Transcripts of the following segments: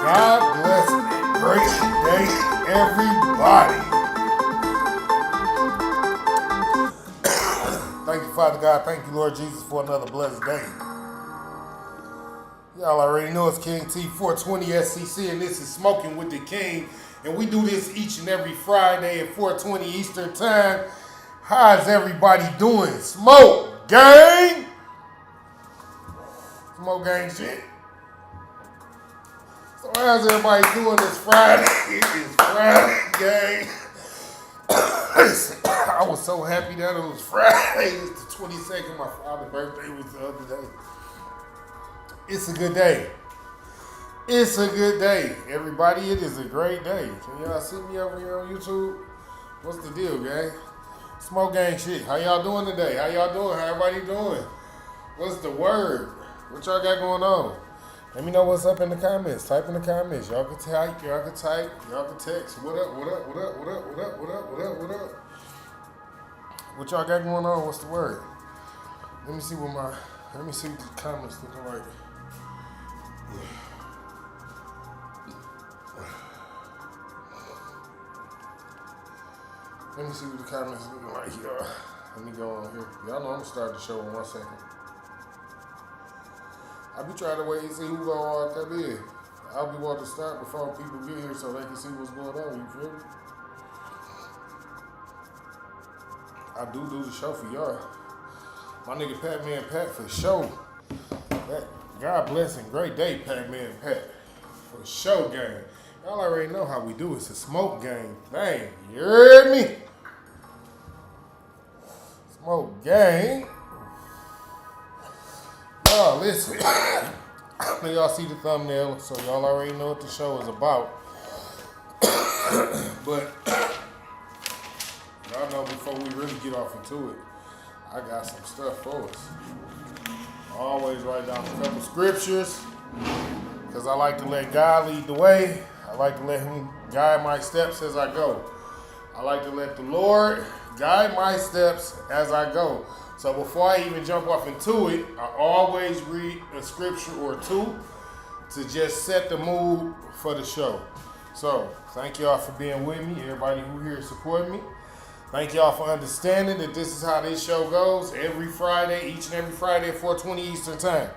God bless and great day, everybody. Thank you, Father God. Thank you, Lord Jesus, for another blessed day. Y'all already know it's King T 420 SCC, and this is Smoking with the King. And we do this each and every Friday at 4:20 Eastern Time. How's everybody doing? Smoke gang! Smoke gang shit. So how's everybody doing this Friday? It is Friday, gang. I was so happy that it was Friday. It's the 22nd. My father's birthday was the other day. It's a good day. It's a good day. Everybody, it is a great day. Can y'all see me over here on YouTube? What's the deal, gang? Smoke gang shit. How y'all doing today? How y'all doing? How everybody doing? What's the word? What y'all got going on? Let me know what's up in the comments. Type in the comments. Y'all can type, y'all can type, y'all can text. What up, what up, what up, what up, what up, what up, what up, what up? What y'all got going on? What's the word? Let me see what the comments looking like. Let me see what the comments looking like, y'all. Let me go on here. Y'all know I'm gonna start the show in 1 second. I be trying to wait and see who gonna come in. I'll be wanting to start before people get here so they can see what's going on. You feel me? I do the show for y'all. My nigga Pat-Man Pat for show. God bless and great day, Pat-Man Pat. For show gang. Y'all already know how we do. It's a smoke gang thing. You heard me? Smoke gang. Y'all listen. Y'all see the thumbnail, so y'all already know what the show is about. But y'all know before we really get off into it, I got some stuff for us. I always write down a couple scriptures because I like to let God lead the way. I like to let Him guide my steps as I go. I like to let the Lord guide my steps as I go. So before I even jump off into it, I always read a scripture or two to just set the mood for the show. So thank y'all for being with me. Everybody who here supporting me. Thank y'all for understanding that this is how this show goes every Friday, each and every Friday at 4:20 Eastern Time.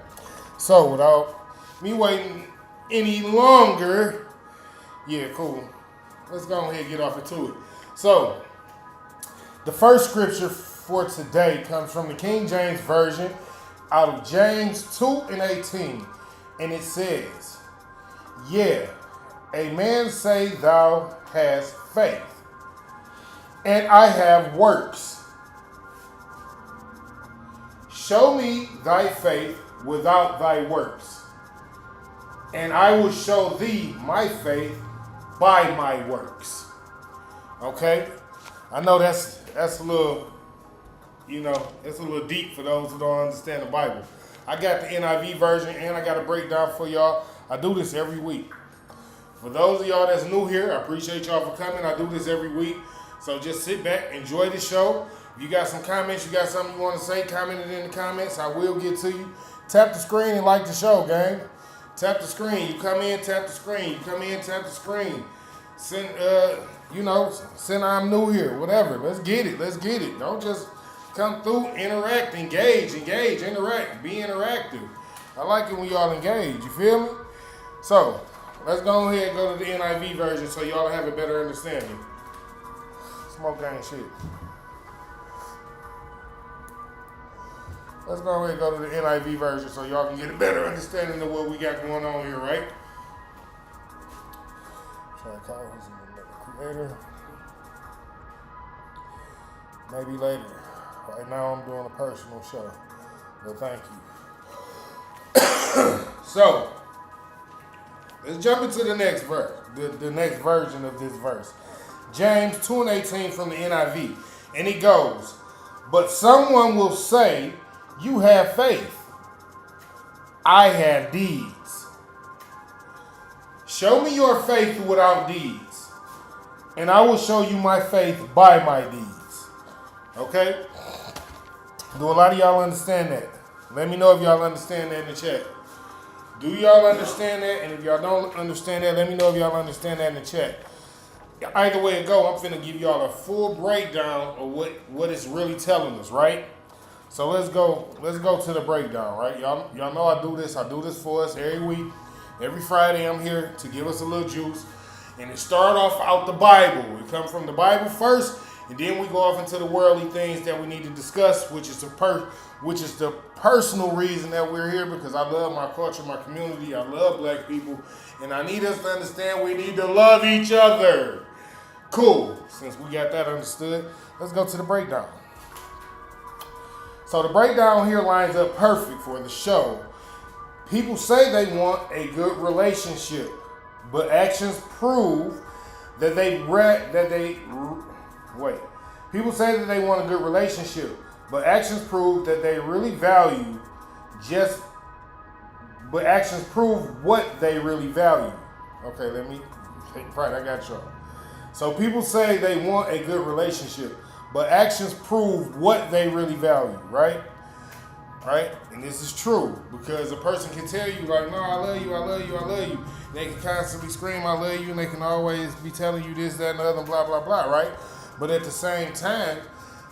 So without me waiting any longer, yeah, cool. Let's go ahead and get off into it. So the first scripture for today comes from the King James Version out of James 2:18. And it says, yeah, a man say thou hast faith, and I have works. Show me thy faith without thy works, and I will show thee my faith by my works. Okay? I know that's a little, it's a little deep for those who don't understand the Bible. I got the NIV version and I got a breakdown for y'all. I do this every week. For those of y'all that's new here, I appreciate y'all for coming. I do this every week. So just sit back, enjoy the show. If you got some comments, you got something you want to say, comment it in the comments. I will get to you. Tap the screen and like the show, gang. Tap the screen. You come in, tap the screen. You come in, tap the screen. Send, send I'm new here, whatever. Let's get it. Let's get it. Don't just come through, interact, engage, interact, be interactive. I like it when y'all engage, you feel me? So, let's go ahead and go to the NIV version so y'all have a better understanding. Smoke gang shit. Let's go ahead and go to the NIV version so y'all can get a better understanding of what we got going on here, right? Try to call his creator. Maybe later. Right now I'm doing a personal show. But thank you. So, let's jump into the next verse. The next version of this verse. James 2:18 from the NIV. And it goes, but someone will say, you have faith. I have deeds. Show me your faith without deeds, and I will show you my faith by my deeds. Okay? Do a lot of y'all understand that? Let me know if y'all understand that in the chat. Do y'all understand that? And if y'all don't understand that, let me know if y'all understand that in the chat. Either way it go, I'm finna give y'all a full breakdown of what it's really telling us, right? So let's go to the breakdown, right? Y'all know I do this for us every week. Every Friday I'm here to give us a little juice. And it start off out the Bible. We come from the Bible first, and then we go off into the worldly things that we need to discuss, which is the personal reason that we're here, because I love my culture, my community, I love black people, and I need us to understand we need to love each other. Cool. Since we got that understood, let's go to the breakdown. So the breakdown here lines up perfect for the show. People say they want a good relationship, but actions prove that People say that they want a good relationship, but actions prove that they really value but actions prove what they really value. Okay, right, I got y'all. So people say they want a good relationship, but actions prove what they really value, right? Right? And this is true, because a person can tell you, like, no, I love you, I love you, I love you. They can constantly scream, I love you, and they can always be telling you this, that, and the other, blah, blah, blah, right? But at the same time,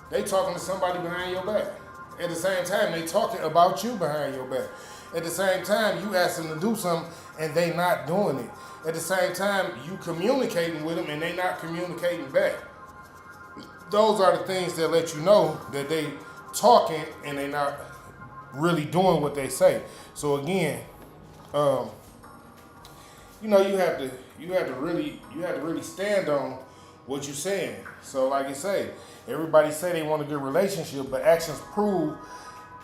they talking to somebody behind your back. At the same time, they talking about you behind your back. At the same time, you ask them to do something, and they not doing it. At the same time, you communicating with them, and they not communicating back. Those are the things that let you know that they talking, and they not really doing what they say. So again, you have to really stand on what you're saying. So like I say, everybody say they want a good relationship, but actions prove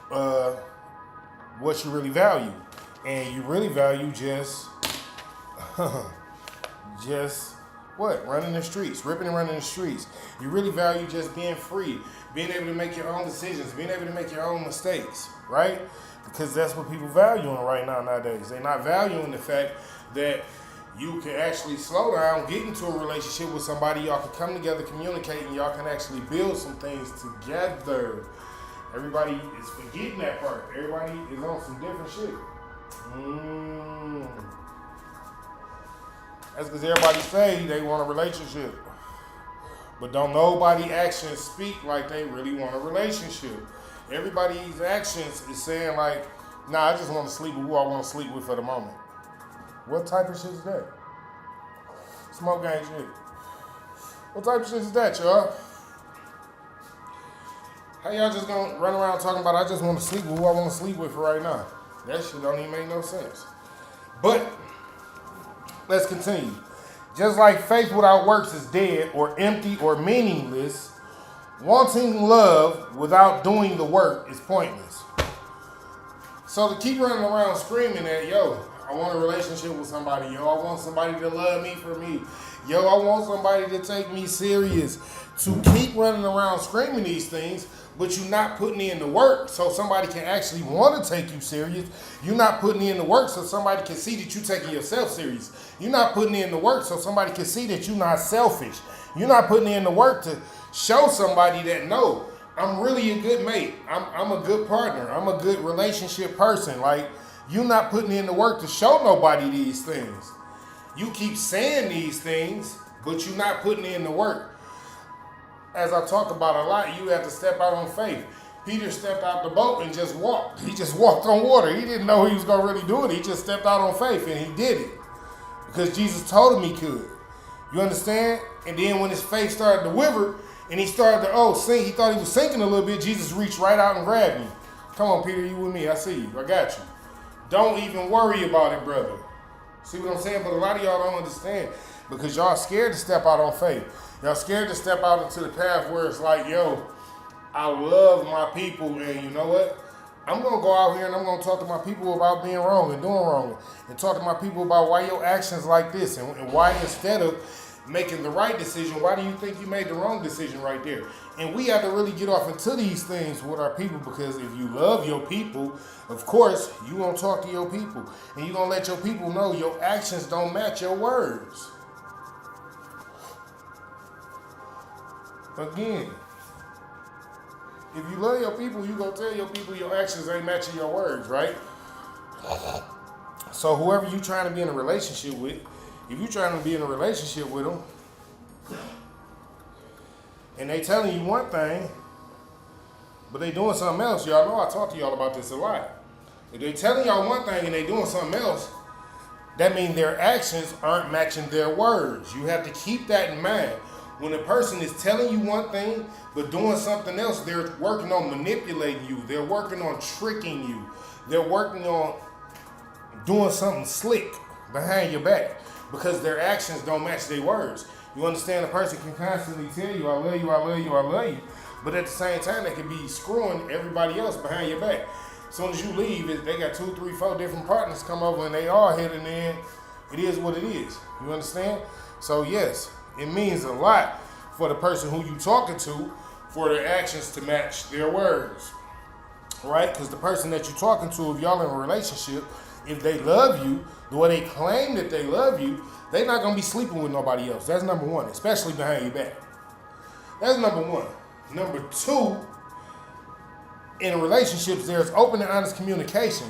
what you really value. And you really value just running the streets, ripping and running the streets. You really value just being free, being able to make your own decisions, being able to make your own mistakes, right? Because that's what people valuing right now nowadays. They're not valuing the fact that you can actually slow down, get into a relationship with somebody, y'all can come together, communicate, and y'all can actually build some things together. Everybody is forgetting that part. Everybody is on some different shit. That's because everybody say they want a relationship. But don't nobody actions speak like they really want a relationship. Everybody's actions is saying like, nah, I just want to sleep with who I want to sleep with for the moment. What type of shit is that? Smoke gang shit. What type of shit is that, y'all? How y'all just gonna run around talking about I just want to sleep with who I want to sleep with for right now? That shit don't even make no sense. But let's continue. Just like faith without works is dead or empty or meaningless, wanting love without doing the work is pointless. So to keep running around screaming that, yo, I want a relationship with somebody, yo, I want somebody to love me for me, Yo, I want somebody to take me serious. To keep running around screaming these things, but you're not putting in the work so somebody can actually want to take you serious. You're not putting in the work so somebody can see that you're taking yourself serious. You're not putting in the work so somebody can see that you're not selfish. You're not putting in the work to show somebody that, no, I'm really a good mate. I'm a good partner. I'm a good relationship person. Like, you're not putting in the work to show nobody these things. You keep saying these things, but you're not putting in the work. As I talk about a lot, you have to step out on faith. Peter stepped out the boat and just walked. He just walked on water. He didn't know he was going to really do it. He just stepped out on faith and he did it. Because Jesus told him he could. You understand? And then when his faith started to waver and he started to, sink, he thought he was sinking a little bit, Jesus reached right out and grabbed him. Come on, Peter, you with me. I see you. I got you. Don't even worry about it, brother. See what I'm saying? But a lot of y'all don't understand because y'all scared to step out on faith. Y'all scared to step out into the path where it's like, yo, I love my people, and you know what? I'm going to go out here and I'm going to talk to my people about being wrong and doing wrong, and talk to my people about why your actions like this, and why instead of making the right decision, why do you think you made the wrong decision right there? And we have to really get off into these things with our people, because if you love your people, of course, you're going to talk to your people, and you're going to let your people know your actions don't match your words. Again, if you love your people, you're going to tell your people your actions ain't matching your words, right? So whoever you trying to be in a relationship with, if you trying to be in a relationship with them, and they telling you one thing, but they doing something else, y'all know I talk to y'all about this a lot. If they telling y'all one thing and they doing something else, that means their actions aren't matching their words. You have to keep that in mind. When a person is telling you one thing but doing something else, they're working on manipulating you. They're working on tricking you. They're working on doing something slick behind your back because their actions don't match their words. You understand? A person can constantly tell you, I love you, I love you, I love you. But at the same time, they can be screwing everybody else behind your back. As soon as you leave, they got 2, 3, 4 different partners come over and they all hit in the end. It is what it is. You understand? So yes, it means a lot for the person who you talking to for their actions to match their words, right? Because the person that you're talking to, if y'all in a relationship, if they love you the way they claim that they love you, they're not going to be sleeping with nobody else. That's number one, especially behind your back. That's number one. Number two, in relationships, there's open and honest communication.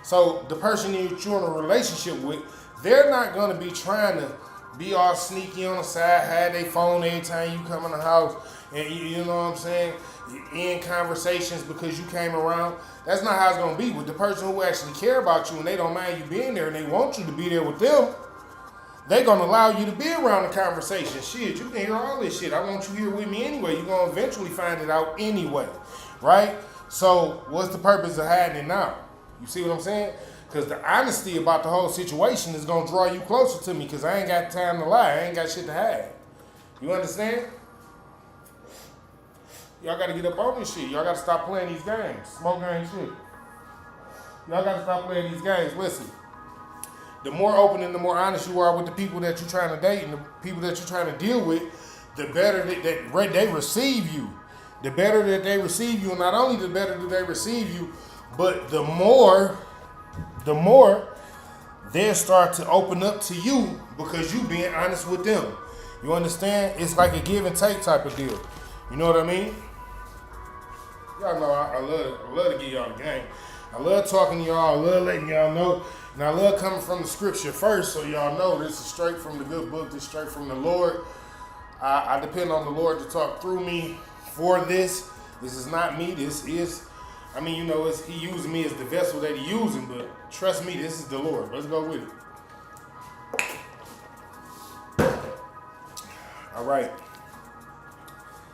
So the person that you're in a relationship with, they're not going to be trying to be all sneaky on the side, have their phone every time you come in the house, and you know what I'm saying, you in conversations because you came around. That's not how it's going to be. With the person who actually care about you and they don't mind you being there and they want you to be there with them, they're going to allow you to be around the conversation. Shit, you can hear all this shit. I want you here with me anyway. You're going to eventually find it out anyway, right? So what's the purpose of hiding it now? You see what I'm saying? Because the honesty about the whole situation is going to draw you closer to me because I ain't got time to lie. I ain't got shit to hide. You understand? Y'all got to get up on this shit. Y'all got to stop playing these games. Smoke gang shit. Y'all got to stop playing these games. Listen, the more open and the more honest you are with the people that you're trying to date and the people that you're trying to deal with, the better that they receive you. The better that they receive you, and not only the better that they receive you, but the more they'll start to open up to you because you being honest with them. You understand? It's like a give and take type of deal. You know what I mean? Y'all know I love to give y'all the game. I love talking to y'all. I love letting y'all know. And I love coming from the scripture first so y'all know this is straight from the good book. This is straight from the Lord. I depend on the Lord to talk through me for this. This is not me. This is... He using me as the vessel that he using, but trust me, this is the Lord. Let's go with it. All right.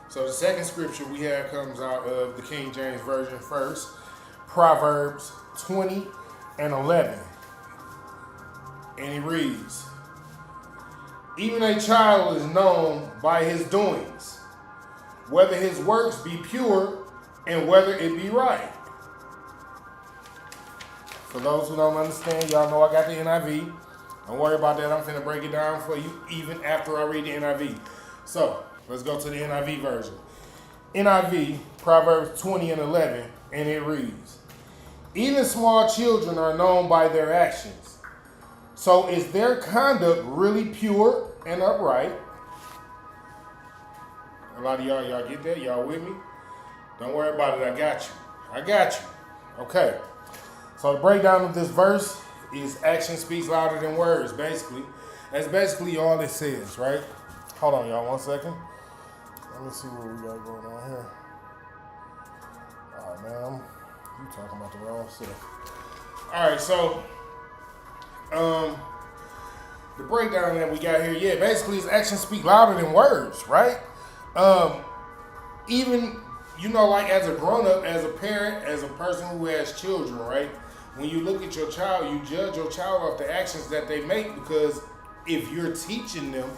So the second scripture we have comes out of the King James Version first. Proverbs 20:11. And it reads, even a child is known by his doings, whether his works be pure and whether it be right. For those who don't understand, y'all know I got the NIV. Don't worry about that. I'm finna break it down for you even after I read the NIV. So, let's go to the NIV version. NIV, Proverbs 20 and 11, and it reads, even small children are known by their actions. So is their conduct really pure and upright? A lot of y'all get that? Y'all with me? Don't worry about it. I got you. I got you. Okay. So the breakdown of this verse is action speaks louder than words, basically. That's basically all it says, right? Hold on, y'all, 1 second. Let me see what we got going on here. Oh, man, you talking about the wrong stuff. All right, so the breakdown that we got here, yeah, basically is actions speak louder than words, right? Even, you know, like as a grown-up, as a parent, as a person who has children, right? When you look at your child, you judge your child off the actions that they make, because if you're teaching them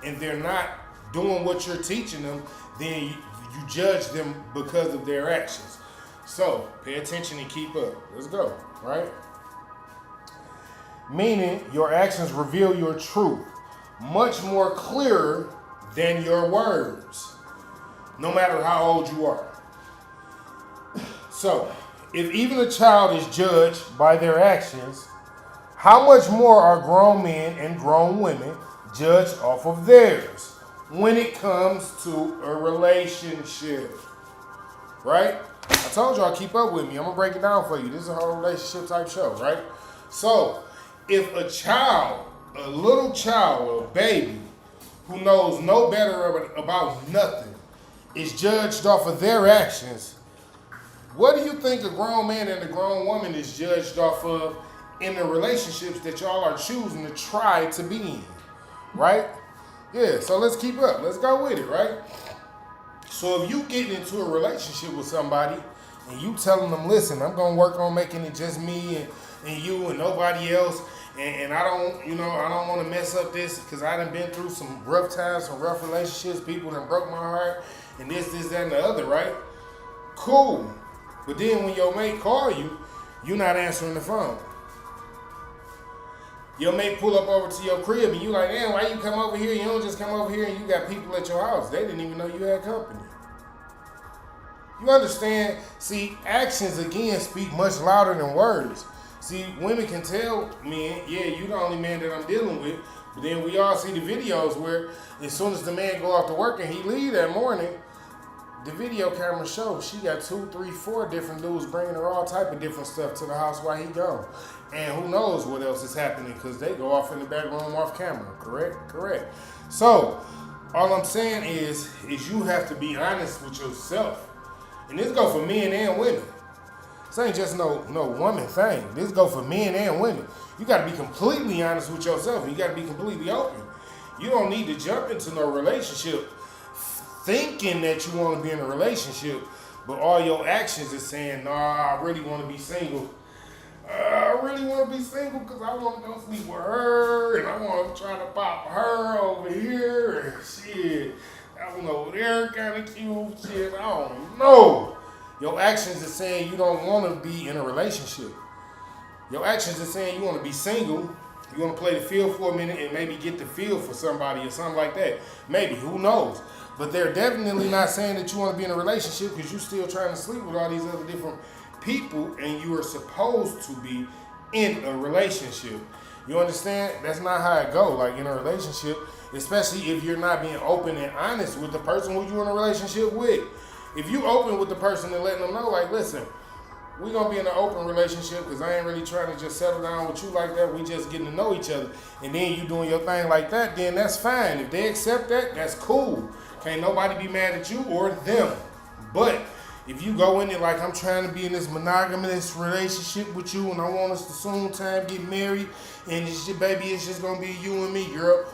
and they're not doing what you're teaching them, then you judge them because of their actions. So pay attention and keep up. Let's go, right? Meaning your actions reveal your truth much more clearer than your words, no matter how old you are. So, if even a child is judged by their actions, how much more are grown men and grown women judged off of theirs when it comes to a relationship? Right? I told y'all, keep up with me. I'm going to break it down for you. This is a whole relationship type show, right? So, if a child, a little child, a baby, who knows no better about nothing, is judged off of their actions, what do you think a grown man and a grown woman is judged off of in the relationships that y'all are choosing to try to be in, right? Yeah, so let's keep up. Let's go with it, right? So if you get into a relationship with somebody and you telling them, listen, I'm going to work on making it just me and you and nobody else, and I don't want to mess up this because I done been through some rough times, some rough relationships, people done broke my heart, and this, that, and the other, right? Cool. But then when your mate call you, you're not answering the phone. Your mate pull up over to your crib and you like, damn, why you come over here? You don't just come over here and you got people at your house. They didn't even know you had company. You understand? See, actions, again, speak much louder than words. See, women can tell men, yeah, you the only man that I'm dealing with. But then we all see the videos where as soon as the man go off to work and he leave that morning, the video camera shows she got 2, 3, 4 different dudes bringing her all type of different stuff to the house while he gone. And who knows what else is happening because they go off in the back room off camera. Correct. So, all I'm saying is you have to be honest with yourself. And this go for men and women. This ain't just no woman thing. This go for men and women. You got to be completely honest with yourself. You got to be completely open. You don't need to jump into no relationship thinking that you want to be in a relationship, but all your actions is saying, nah, I really want to be single. I really want to be single because I want to go sleep with her, and I want to try to pop her over here, and shit, that one over there kind of cute, shit, I don't know. Your actions is saying you don't want to be in a relationship. Your actions is saying you want to be single. You want to play the field for a minute and maybe get the feel for somebody or something like that. Maybe, who knows? But they're definitely not saying that you want to be in a relationship because you're still trying to sleep with all these other different people and you are supposed to be in a relationship. You understand? That's not how it go. Like in a relationship, especially if you're not being open and honest with the person who you're in a relationship with. If you open with the person and letting them know, like, listen, we're going to be in an open relationship because I ain't really trying to just settle down with you like that. We just getting to know each other. And then you doing your thing like that, then that's fine. If they accept that, that's cool. Can't nobody be mad at you or them. But if you go in it like, I'm trying to be in this monogamous relationship with you and I want us to soon time get married and it's just, baby, it's just going to be you and me, girl.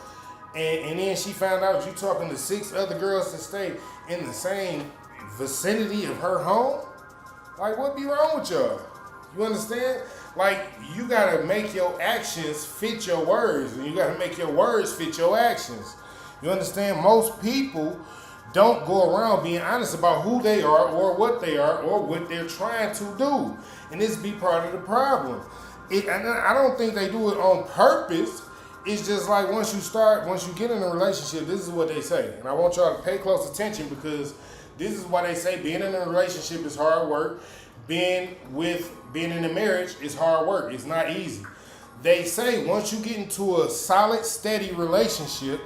And then she found out you talking to 6 other girls that stay in the same vicinity of her home. Like, what be wrong with y'all? You understand? Like, you got to make your actions fit your words and you got to make your words fit your actions. You understand? Most people don't go around being honest about who they are or what they're trying to do. And this be part of the problem. And I don't think they do it on purpose. it's just like once you get in a relationship, this is what they say. And I want y'all to pay close attention because this is why they say being in a relationship is hard work. Being in a marriage is hard work. It's not easy. They say once you get into a solid, steady relationship,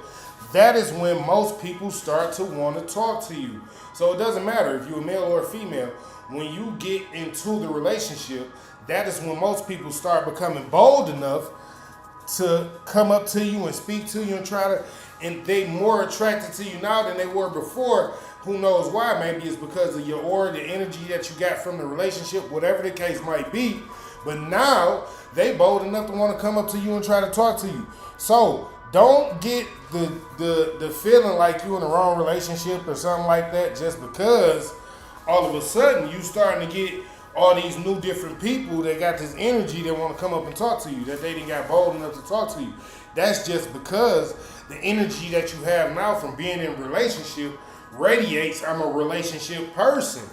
that is when most people start to want to talk to you. So it doesn't matter if you're a male or a female. When you get into the relationship, that is when most people start becoming bold enough to come up to you and speak to you and they more attracted to you now than they were before. Who knows why? Maybe it's because of your aura, the energy that you got from the relationship, whatever the case might be. But now they bold enough to want to come up to you and try to talk to you. So don't get the feeling like you're in the wrong relationship or something like that just because all of a sudden you starting to get all these new different people that got this energy that want to come up and talk to you, that they didn't got bold enough to talk to you. That's just because the energy that you have now from being in a relationship radiates, I'm a relationship person.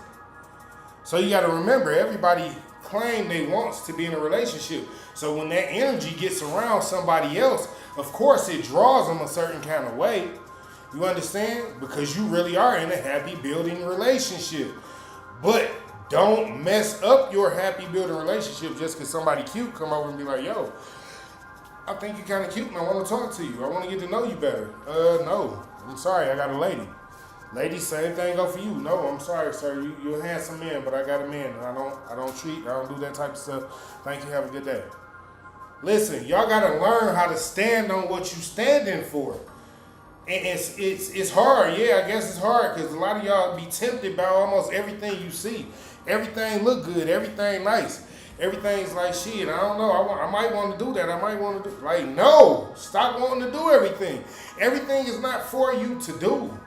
So you got to remember, everybody claim they wants to be in a relationship. So when that energy gets around somebody else, of course it draws them a certain kind of way. You understand? Because you really are in a happy building relationship. But don't mess up your happy building relationship just because somebody cute come over and be like, yo, I think you're kind of cute and I want to talk to you. I want to get to know you better. No, I'm sorry, I got a lady. Ladies, same thing go for you. No, I'm sorry, sir. You're a handsome man, but I got a man and I don't do that type of stuff. Thank you, have a good day. Listen, y'all gotta learn how to stand on what you standing for. And it's hard, yeah, I guess it's hard because a lot of y'all be tempted by almost everything you see. Everything look good, everything nice. Everything's like shit, I don't know, I might want to do that, I might want to do, like, no, stop wanting to do everything. Everything is not for you to do.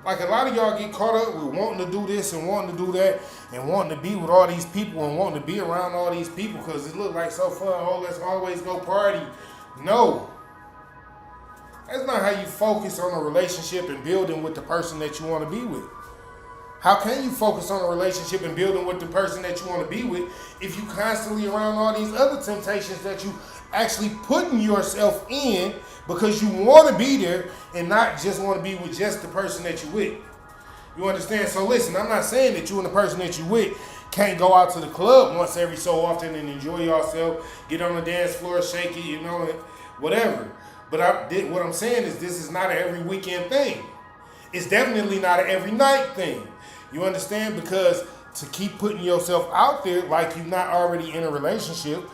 Like a lot of y'all get caught up with wanting to do this and wanting to do that and wanting to be with all these people and wanting to be around all these people because it look like so fun, oh, let's always go party. No. That's not how you focus on a relationship and building with the person that you want to be with. How can you focus on a relationship and building with the person that you want to be with if you constantly around all these other temptations that you actually putting yourself in because you want to be there and not just want to be with just the person that you with? You understand? So listen, I'm not saying that you and the person that you with can't go out to the club once every so often and enjoy yourself, get on the dance floor, shake it, whatever. But what I'm saying is this is not an every weekend thing. It's definitely not an every night thing. You understand? Because to keep putting yourself out there like you're not already in a relationship,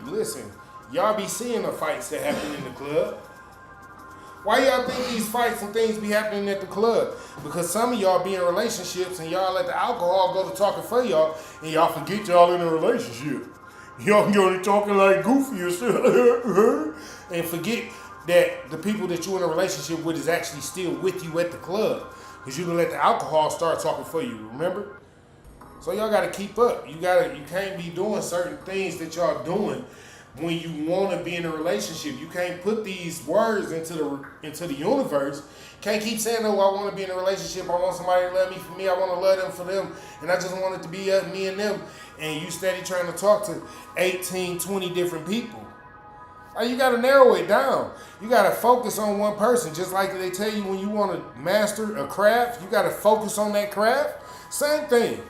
listen, y'all be seeing the fights that happen in the club. Why y'all think these fights and things be happening at the club? Because some of y'all be in relationships and y'all let the alcohol go to talking for y'all and y'all forget y'all in a relationship. Y'all go talking like goofy or shit and forget that the people that you're in a relationship with is actually still with you at the club. Because you done let the alcohol start talking for you, remember? So y'all got to keep up. You can't be doing certain things that y'all doing when you want to be in a relationship. You can't put these words into the universe. Can't keep saying, oh, I want to be in a relationship. I want somebody to love me for me. I want to love them for them. And I just want it to be me and them. And you steady trying to talk to 18, 20 different people. You got to narrow it down. You got to focus on one person. Just like they tell you when you want to master a craft, you got to focus on that craft. Same thing.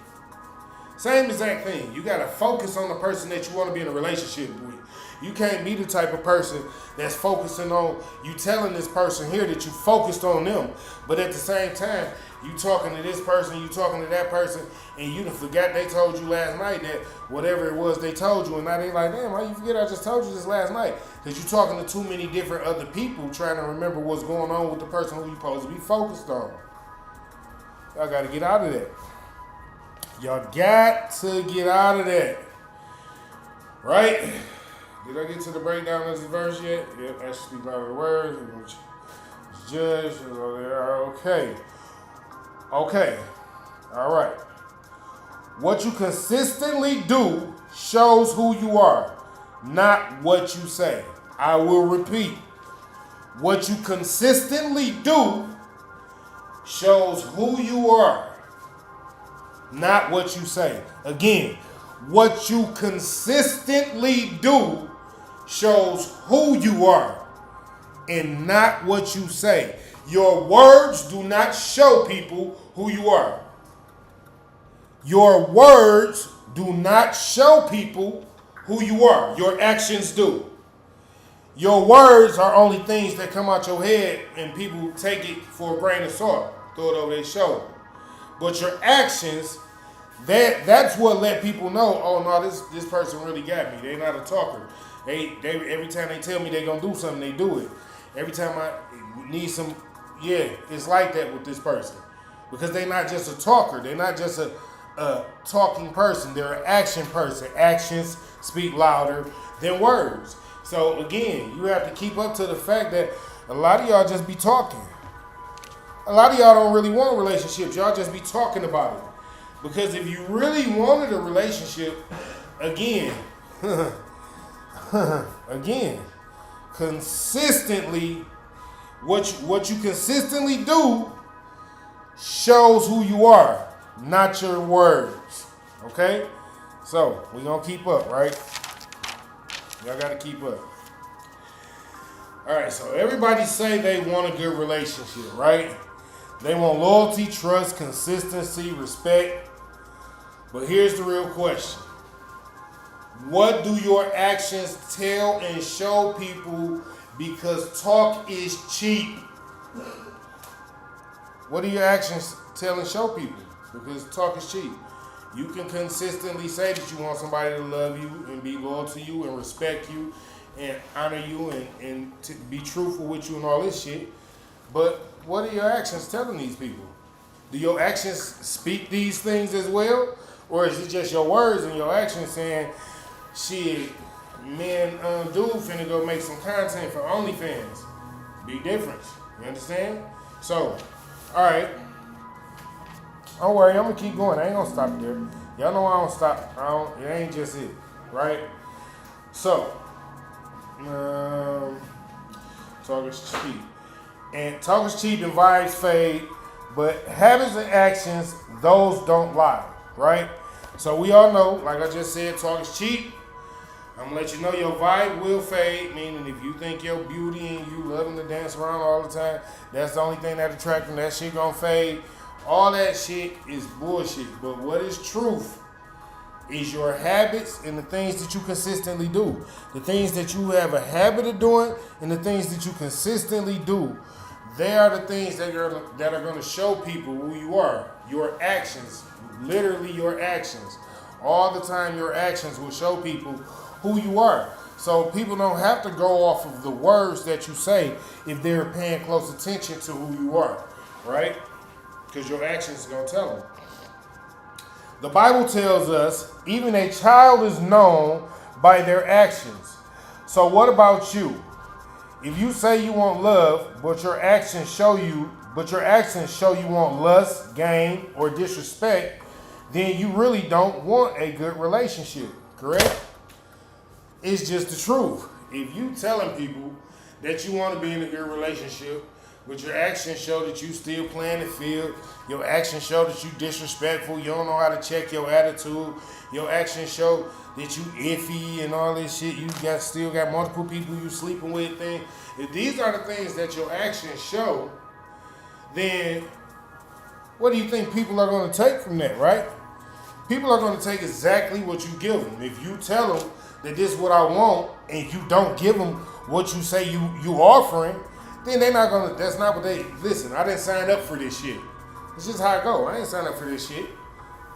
Same exact thing. You got to focus on the person that you want to be in a relationship with. You can't be the type of person that's focusing on, you telling this person here that you focused on them, but at the same time, you talking to this person, you talking to that person, and you done forgot they told you last night that whatever it was they told you, and now they like, damn, why you forget I just told you this last night? Because you talking to too many different other people trying to remember what's going on with the person who you supposed to be focused on. Y'all got to get out of that. Y'all got to get out of that. Right? Did I get to the breakdown of this verse yet? Yep, I speak by the words. Judge. Okay. Okay. All right. What you consistently do shows who you are, not what you say. I will repeat. What you consistently do shows who you are, not what you say. Again, what you consistently do shows who you are and not what you say. Your words do not show people who you are. Your words do not show people who you are. Your actions do. Your words are only things that come out your head and people take it for a grain of salt, throw it over their shoulder. But your actions, that's what let people know, oh no, this person really got me. They're not a talker. They every time they tell me they're gonna do something, they do it. Every time I need some, it's like that with this person. Because they're not just a talker. They're not just a talking person. They're an action person. Actions speak louder than words. So again, you have to keep up to the fact that a lot of y'all just be talking. A lot of y'all don't really want relationships. Y'all just be talking about it. Because if you really wanted a relationship, again, consistently, what you consistently do shows who you are, not your words. Okay? So, we're going to keep up, right? Y'all got to keep up. All right, so everybody say they want a good relationship, right? They want loyalty, trust, consistency, respect. But here's the real question. What do your actions tell and show people? Because talk is cheap. What do your actions tell and show people? Because talk is cheap. You can consistently say that you want somebody to love you and be loyal to you and respect you and honor you and to be truthful with you and all this shit. But what are your actions telling these people? Do your actions speak these things as well? Or is it just your words and your actions saying, shit, man, dude finna go make some content for OnlyFans? Big difference. You understand? So, alright. Don't worry, I'm gonna keep going. I ain't gonna stop there. Y'all know I don't stop. It ain't just it, right? So, talk is cheap. And talk is cheap and vibes fade, but habits and actions, those don't lie, right? So we all know, like I just said, talk is cheap. I'm gonna let you know your vibe will fade, meaning if you think your beauty and you loving to dance around all the time, that's the only thing that attracts them, that shit gonna fade. All that shit is bullshit. But what is truth is your habits and the things that you consistently do. The things that you have a habit of doing and the things that you consistently do. They are the things that are going to show people who you are. Your actions, literally your actions. All the time your actions will show people who you are. So people don't have to go off of the words that you say if they're paying close attention to who you are, right? Because your actions are going to tell them. The Bible tells us even a child is known by their actions. So what about you? If you say you want love, but your actions show you want lust, gain, or disrespect, then you really don't want a good relationship, correct? It's just the truth. If you telling people that you want to be in a good relationship, but your actions show that you still playing the field, your actions show that you disrespectful, you don't know how to check your attitude, your actions show that you iffy and all this shit, you still got multiple people you sleeping with, if these are the things that your actions show, then what do you think people are going to take from that, right? People are going to take exactly what you give them. If you tell them that this is what I want and you don't give them what you say you offering, then they're not going to, that's not what they, listen, I didn't sign up for this shit. It's just how I go. I ain't signed up for this shit.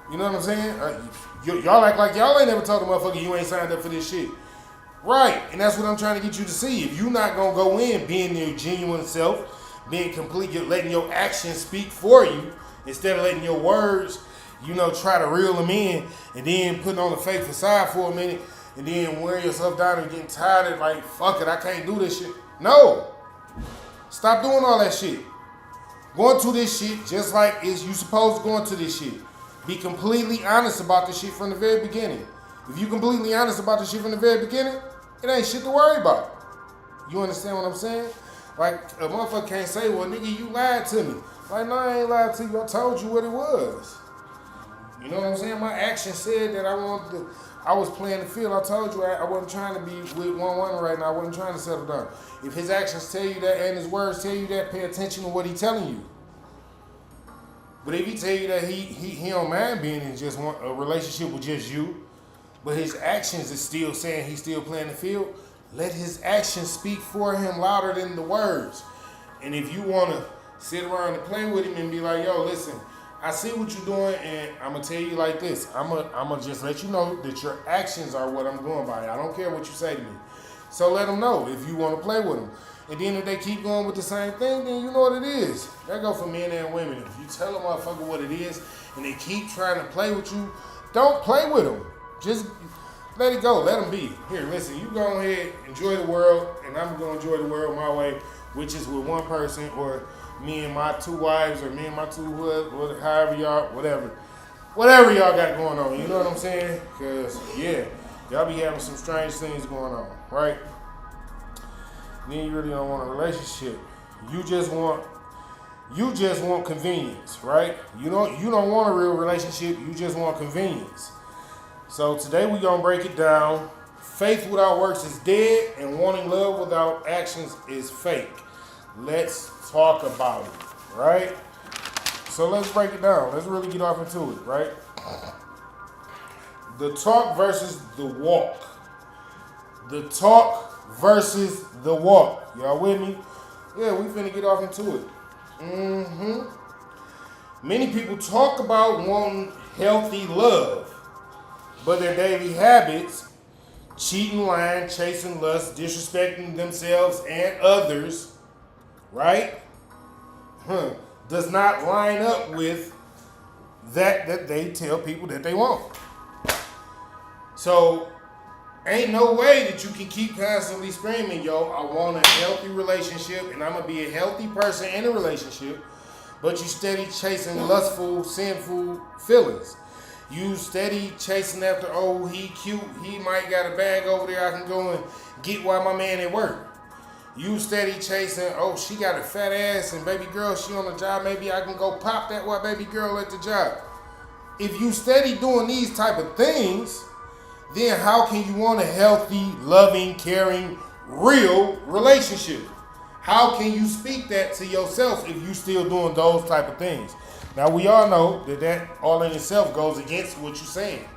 You know what I'm saying? Y'all act like y'all ain't never told a motherfucker you ain't signed up for this shit. Right, and that's what I'm trying to get you to see. If you're not going to go in being your genuine self, being complete, you're letting your actions speak for you, instead of letting your words, try to reel them in, and then putting on a fake facade for a minute, and then wearing yourself down and getting tired and like, fuck it, I can't do this shit. No. Stop doing all that shit. Going to this shit just like you supposed to go into this shit. Be completely honest about this shit from the very beginning. If you completely honest about this shit from the very beginning, it ain't shit to worry about. You understand what I'm saying? Like, a motherfucker can't say, well, nigga, you lied to me. Like, no, I ain't lied to you. I told you what it was. You know what I'm saying? My action said that I was playing the field. I told you I wasn't trying to be with one woman right now. I wasn't trying to settle down. If his actions tell you that and his words tell you that, pay attention to what he's telling you. But if he tell you that he don't mind being in just a relationship with just you, but his actions is still saying he's still playing the field, let his actions speak for him louder than the words. And if you want to sit around and play with him and be like, yo, listen, I see what you're doing, and I'm going to tell you like this. I'm gonna just let you know that your actions are what I'm going by. I don't care what you say to me. So let them know if you want to play with them. And then if they keep going with the same thing, then you know what it is. That go for men and women. If you tell a motherfucker what it is and they keep trying to play with you, don't play with them. Just let it go. Let them be. Here, listen, you go ahead, enjoy the world, and I'm going to enjoy the world my way, which is with one person, or me and my two wives, or me and my two husbands, however y'all, whatever y'all got going on. You know what I'm saying? Because, yeah, y'all be having some strange things going on, right? Then you really don't want a relationship. You just want convenience, right? You don't want a real relationship. You just want convenience. So today we're gonna break it down. Faith without works is dead, and wanting love without actions is fake. Let's talk about it, right? So let's break it down. Let's really get off into it, right? The talk versus the walk. The talk versus the walk. Y'all with me? Yeah, we finna get off into it. Many people talk about wanting healthy love, but their daily habits, cheating, lying, chasing lust, disrespecting themselves and others, right? Does not line up with that they tell people that they want. So ain't no way that you can keep constantly screaming, yo, I want a healthy relationship and I'm going to be a healthy person in a relationship, but you steady chasing lustful, sinful feelings. You steady chasing after, oh, he cute, he might got a bag over there I can go and get while my man at work. You steady chasing, oh, she got a fat ass and baby girl, she on the job, maybe I can go pop that while baby girl at the job. If you steady doing these type of things, then how can you want a healthy, loving, caring, real relationship? How can you speak that to yourself if you still doing those type of things? Now, we all know that all in itself goes against what you're saying.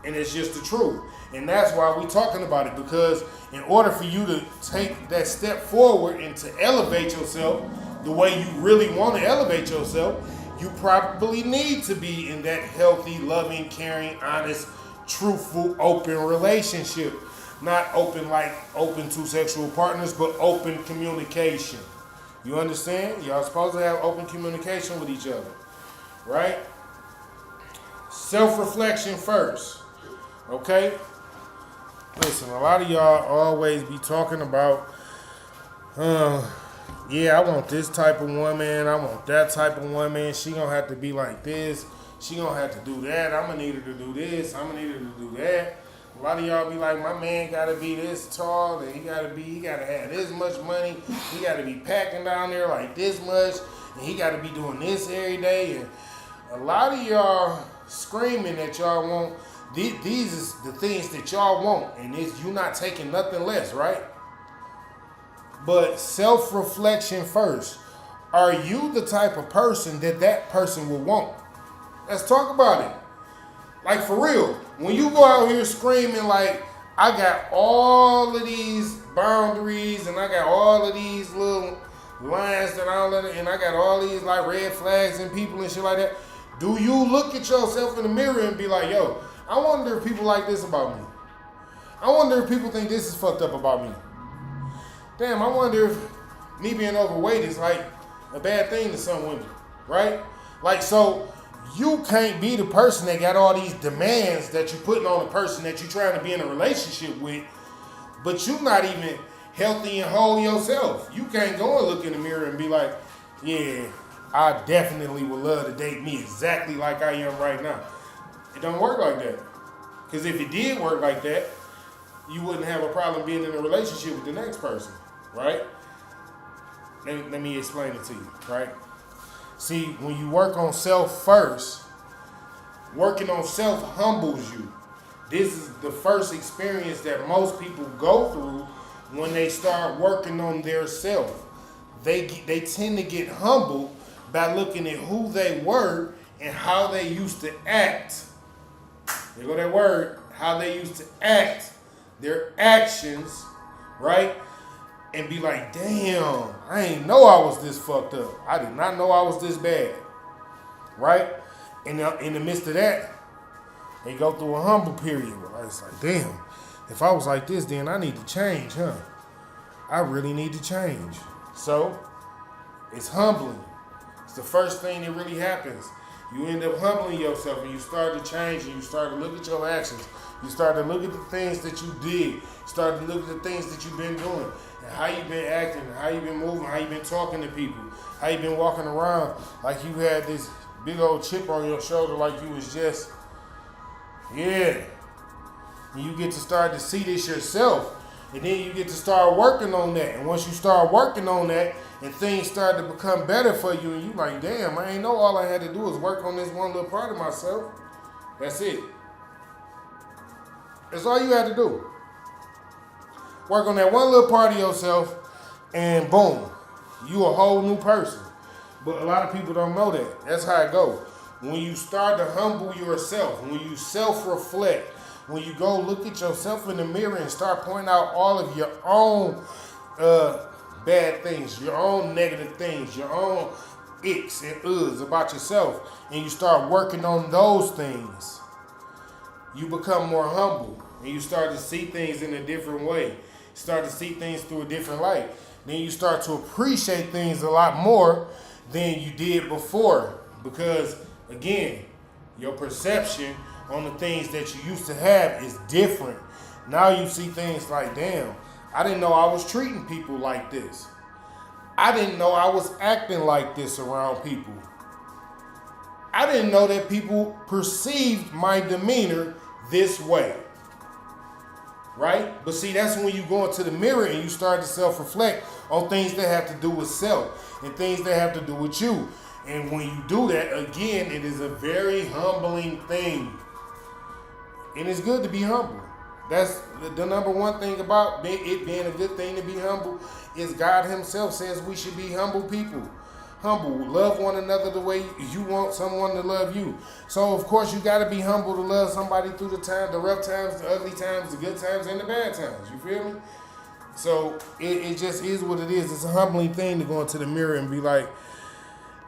And it's just the truth. And that's why we're talking about it, because in order for you to take that step forward and to elevate yourself the way you really want to elevate yourself, you probably need to be in that healthy, loving, caring, honest, truthful, open relationship. Not open like open to sexual partners, but open communication. You understand? Y'all supposed to have open communication with each other, right? Self-reflection first, okay? Listen, a lot of y'all always be talking about, yeah, I want this type of woman, I want that type of woman, she gonna have to be like this, she gonna have to do that, I'm gonna need her to do this, I'm gonna need her to do that. A lot of y'all be like, my man gotta be this tall, and he gotta have this much money, he gotta be packing down there like this much, and he gotta be doing this every day. And a lot of y'all screaming that y'all want, these is the things that y'all want, and you not taking nothing less, right? But self-reflection first. Are you the type of person that person will want? Let's talk about it. Like, for real, when you go out here screaming like, I got all of these boundaries and I got all of these little lines that I don't let it, and I got all these like red flags and people and shit like that, do you look at yourself in the mirror and be like, yo, I wonder if people like this about me? I wonder if people think this is fucked up about me? Damn, I wonder if me being overweight is like a bad thing to some women, right? Like, so you can't be the person that got all these demands that you're putting on a person that you're trying to be in a relationship with, but you're not even healthy and whole yourself. You can't go and look in the mirror and be like, yeah, I definitely would love to date me exactly like I am right now. It don't work like that. Because if it did work like that, you wouldn't have a problem being in a relationship with the next person, right? Let me explain it to you, right? See, when you work on self first, Working on self humbles you. This is the first experience that most people go through when they start working on their self. They tend to get humbled by looking at who they were and how they used to act. There go that word, how they used to act, their actions, right? And be like, damn, I ain't know I was this fucked up. I did not know I was this bad, right? And in the midst of that, they go through a humble period where it's like, damn, if I was like this, then I need to change, huh? I really need to change. So, it's humbling. It's the first thing that really happens. You end up humbling yourself and you start to change and you start to look at your actions. You start to look at the things that you did. You start to look at the things that you've been doing and how you've been acting, and how you've been moving, how you've been talking to people, how you've been walking around like you had this big old chip on your shoulder, like you was just, yeah. And you get to start to see this yourself. And then you get to start working on that. And once you start working on that and things start to become better for you, and you like, damn, I ain't know all I had to do was work on this one little part of myself. That's it. That's all you had to do. Work on that one little part of yourself, and boom, you a whole new person. But a lot of people don't know that. That's how it goes. When you start to humble yourself, when you self-reflect, when you go look at yourself in the mirror and start pointing out all of your own bad things, your own negative things, your own icks and uhs about yourself, and you start working on those things, you become more humble and you start to see things in a different way. You start to see things through a different light. Then you start to appreciate things a lot more than you did before, because again, your perception on the things that you used to have is different. Now you see things like, damn, I didn't know I was treating people like this. I didn't know I was acting like this around people. I didn't know that people perceived my demeanor this way. Right? But see, that's when you go into the mirror and you start to self-reflect on things that have to do with self and things that have to do with you. And when you do that, again, it is a very humbling thing. And it's good to be humble. That's the number one thing about it being a good thing to be humble, is God himself says we should be humble people. Humble, love one another the way you want someone to love you. So of course you got to be humble to love somebody through the time, the rough times, the ugly times, the good times, and the bad times. You feel me? So it just is what it is. It's a humbling thing to go into the mirror and be like,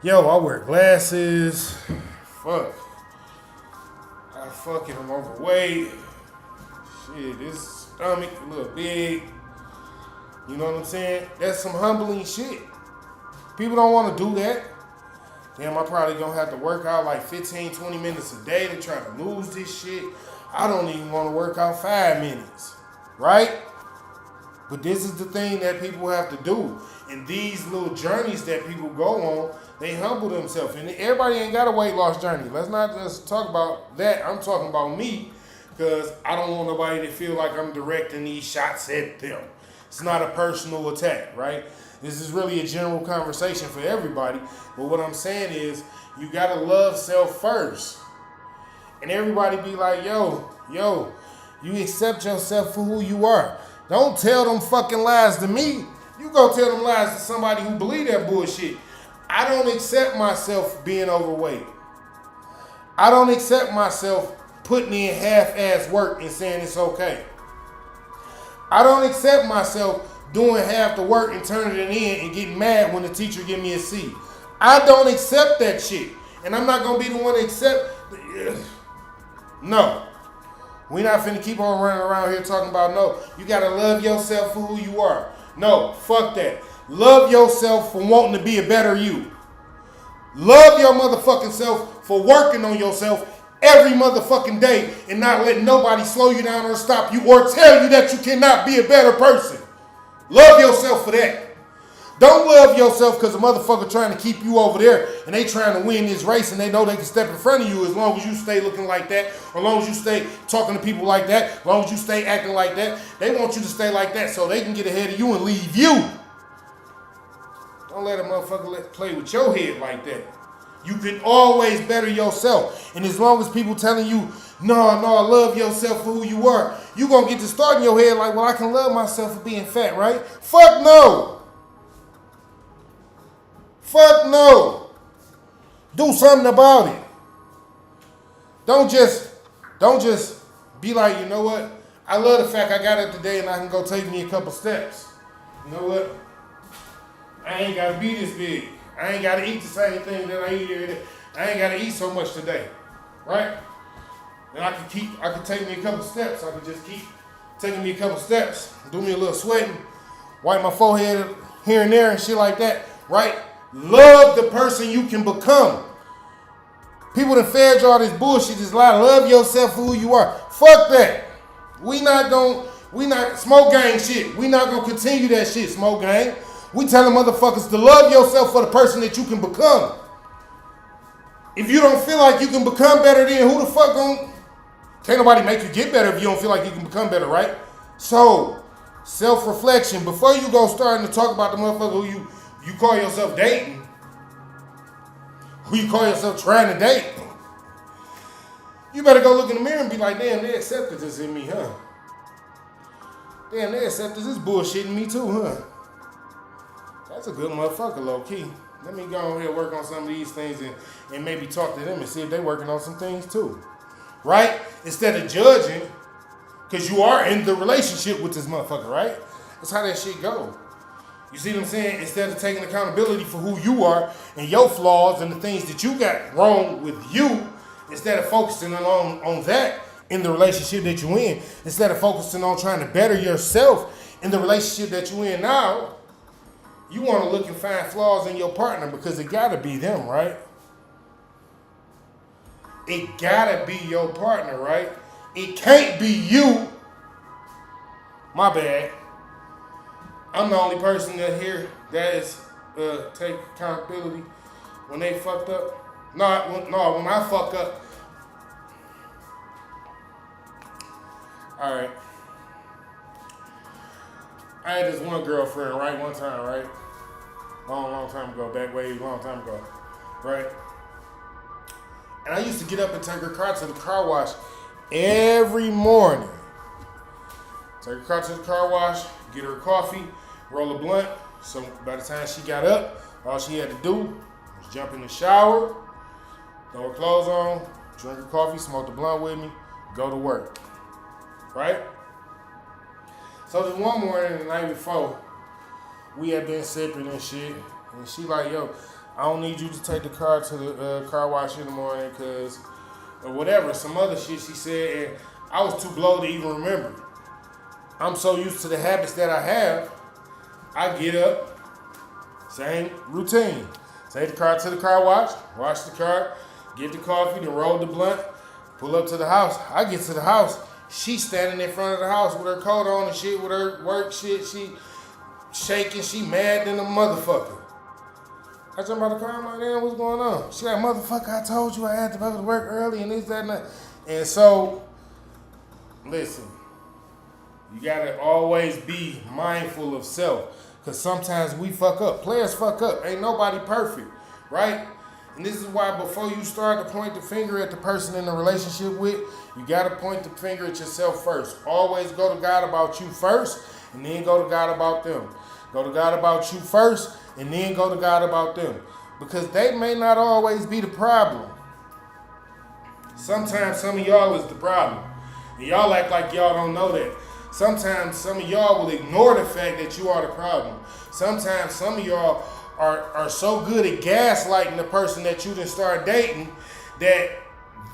yo, I wear glasses. Fuck. I fucking am overweight. Shit, this stomach a little big. You know what I'm saying? That's some humbling shit. People don't want to do that. Damn, I probably gonna have to work out like 15, 20 minutes a day to try to lose this shit. I don't even want to work out 5 minutes. Right? But this is the thing that people have to do. And these little journeys that people go on, they humble themselves. And everybody ain't got a weight loss journey. Let's not just talk about that. I'm talking about me, because I don't want nobody to feel like I'm directing these shots at them. It's not a personal attack, right? This is really a general conversation for everybody. But what I'm saying is, you got to love self first. And everybody be like, yo, you accept yourself for who you are. Don't tell them fucking lies to me. You go tell them lies to somebody who believe that bullshit. I don't accept myself being overweight. I don't accept myself putting in half-ass work and saying it's okay. I don't accept myself doing half the work and turning it in and getting mad when the teacher give me a C. I don't accept that shit. And I'm not going to be the one to accept. No. We're not finna keep on running around here talking about no. You got to love yourself for who you are. No, fuck that. Love yourself for wanting to be a better you. Love your motherfucking self for working on yourself every motherfucking day and not letting nobody slow you down or stop you or tell you that you cannot be a better person. Love yourself for that. Don't love yourself because a motherfucker trying to keep you over there and they trying to win this race and they know they can step in front of you as long as you stay looking like that, or as long as you stay talking to people like that, as long as you stay acting like that. They want you to stay like that so they can get ahead of you and leave you. Don't let a motherfucker play with your head like that. You can always better yourself. And as long as people telling you, no, love yourself for who you are, you going to get to start in your head like, well, I can love myself for being fat, right? Fuck no. Fuck no. Do something about it. Don't just be like, you know what? I love the fact I got up today and I can go take me a couple steps. You know what? I ain't got to be this big. I ain't got to eat the same thing that I eat every day. I ain't got to eat so much today, right? And I can take me a couple steps. I can just keep taking me a couple steps, do me a little sweating, wipe my forehead here and there and shit like that, right? Love the person you can become. People that fed you all this bullshit, this lie. Love yourself for who you are. Fuck that. We not smoke gang shit. We not gonna continue that shit, smoke gang. We telling motherfuckers to love yourself for the person that you can become. If you don't feel like you can become better, then who the fuck gon'? Can't nobody make you get better if you don't feel like you can become better, right? So, self-reflection. Before you go starting to talk about the motherfucker who you call yourself dating, who you call yourself trying to date, you better go look in the mirror and be like, damn, they accepted this in me, huh? Damn, they accepted this bullshit in me too, huh? That's a good motherfucker, low key. Let me go on here and work on some of these things and maybe talk to them and see if they're working on some things too. Right? Instead of judging, because you are in the relationship with this motherfucker, right? That's how that shit go. You see what I'm saying? Instead of taking accountability for who you are and your flaws and the things that you got wrong with you, instead of focusing on that in the relationship that you're in, instead of focusing on trying to better yourself in the relationship that you're in now, you want to look and find flaws in your partner because it got to be them, right? It got to be your partner, right? It can't be you. My bad. I'm the only person that here that is take accountability when they fucked up. No, when I fuck up. All right. I had this one girlfriend, right, one time, right? Long time ago, back way long time ago, right? And I used to get up and take her car to the car wash every morning. Take her car to the car wash, get her coffee, roll a blunt. So by the time she got up, all she had to do was jump in the shower, throw her clothes on, drink her coffee, smoke the blunt with me, go to work, right? So this one morning, the night before, we had been sipping and shit, and she like, yo, I don't need you to take the car to the car wash in the morning, cause, or whatever, some other shit she said, and I was too blown to even remember. I'm so used to the habits that I have, I get up, same routine. Take the car to the car wash the car, get the coffee, then roll the blunt, pull up to the house. I get to the house, she standing in front of the house with her coat on and shit, with her work shit, she shaking, she mad than a motherfucker. I jump out the car, I'm like, damn, what's going on? She like, motherfucker, I told you I had to go to work early and this, that, and that. And so, listen, you gotta always be mindful of self. Because sometimes we fuck up. Players fuck up. Ain't nobody perfect, right? And this is why before you start to point the finger at the person in the relationship with, you got to point the finger at yourself first. Always go to God about you first, and then go to God about them. Go to God about you first, and then go to God about them. Because they may not always be the problem. Sometimes some of y'all is the problem. And y'all act like y'all don't know that. Sometimes some of y'all will ignore the fact that you are the problem. Sometimes some of y'all are so good at gaslighting the person that you done start dating that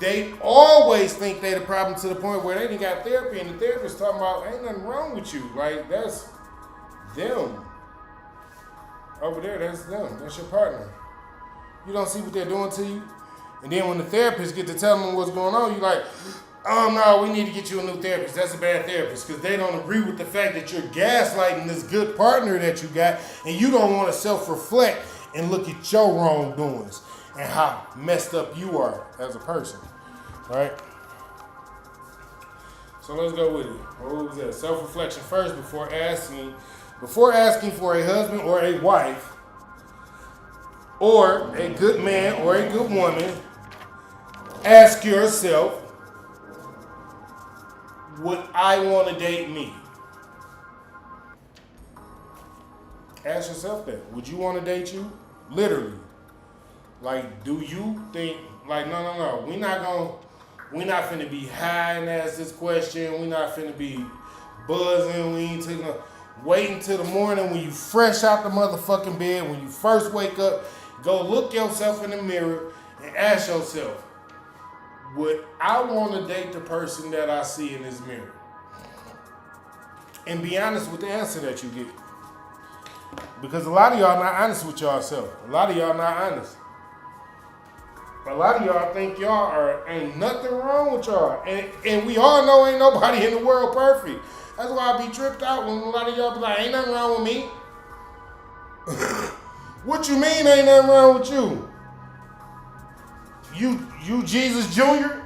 they always think they the problem to the point where they done got therapy and the therapist talking about ain't nothing wrong with you. Like, that's them. Over there, that's them. That's your partner. You don't see what they're doing to you? And then when the therapist get to tell them what's going on, you like, oh no, we need to get you a new therapist. That's a bad therapist because they don't agree with the fact that you're gaslighting this good partner that you got, and you don't want to self-reflect and look at your wrongdoings and how messed up you are as a person, right? So let's go with it. What was that? Self-reflection first before asking for a husband or a wife or a good man or a good woman, ask yourself, would I want to date me? Ask yourself that. Would you want to date you? Literally. Like, do you think, like, no. We're not finna be high and ask this question. We're not finna be buzzing. We ain't taking a, wait until the morning when you fresh out the motherfucking bed, when you first wake up, go look yourself in the mirror and ask yourself, would I want to date the person that I see in this mirror? And be honest with the answer that you get. Because a lot of y'all not honest with yourself. A lot of y'all not honest. A lot of y'all think y'all ain't nothing wrong with y'all. And we all know ain't nobody in the world perfect. That's why I be tripped out when a lot of y'all be like, ain't nothing wrong with me. What you mean ain't nothing wrong with you? You Jesus Jr.?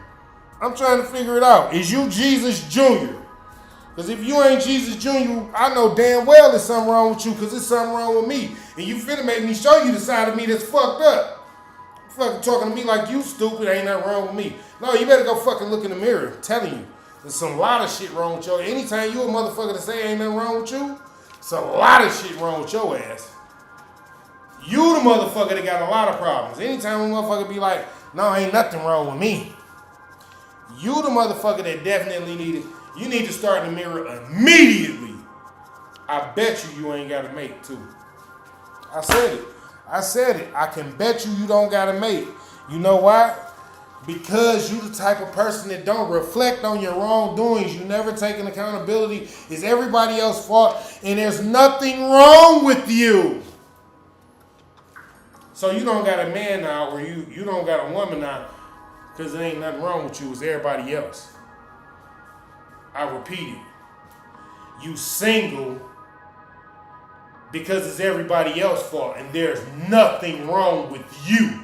I'm trying to figure it out. Is you Jesus Jr.? Because if you ain't Jesus Jr., I know damn well there's something wrong with you because there's something wrong with me. And you finna make me show you the side of me that's fucked up. Fucking talking to me like you stupid, ain't nothing wrong with me. No, you better go fucking look in the mirror. I'm telling you. There's some lot of shit wrong with you. Anytime you a motherfucker to say ain't nothing wrong with you, it's a lot of shit wrong with your ass. You the motherfucker that got a lot of problems. Anytime a motherfucker be like, no, ain't nothing wrong with me. You the motherfucker that definitely need it. You need to start in the mirror immediately. I bet you ain't got a mate too. I said it. I can bet you don't got a mate. You know why? Because you the type of person that don't reflect on your wrongdoings. You never taking accountability. It's everybody else's fault. And there's nothing wrong with you. So you don't got a man now or you don't got a woman now because there ain't nothing wrong with you. It's everybody else. I repeat it. You single because it's everybody else's fault and there's nothing wrong with you.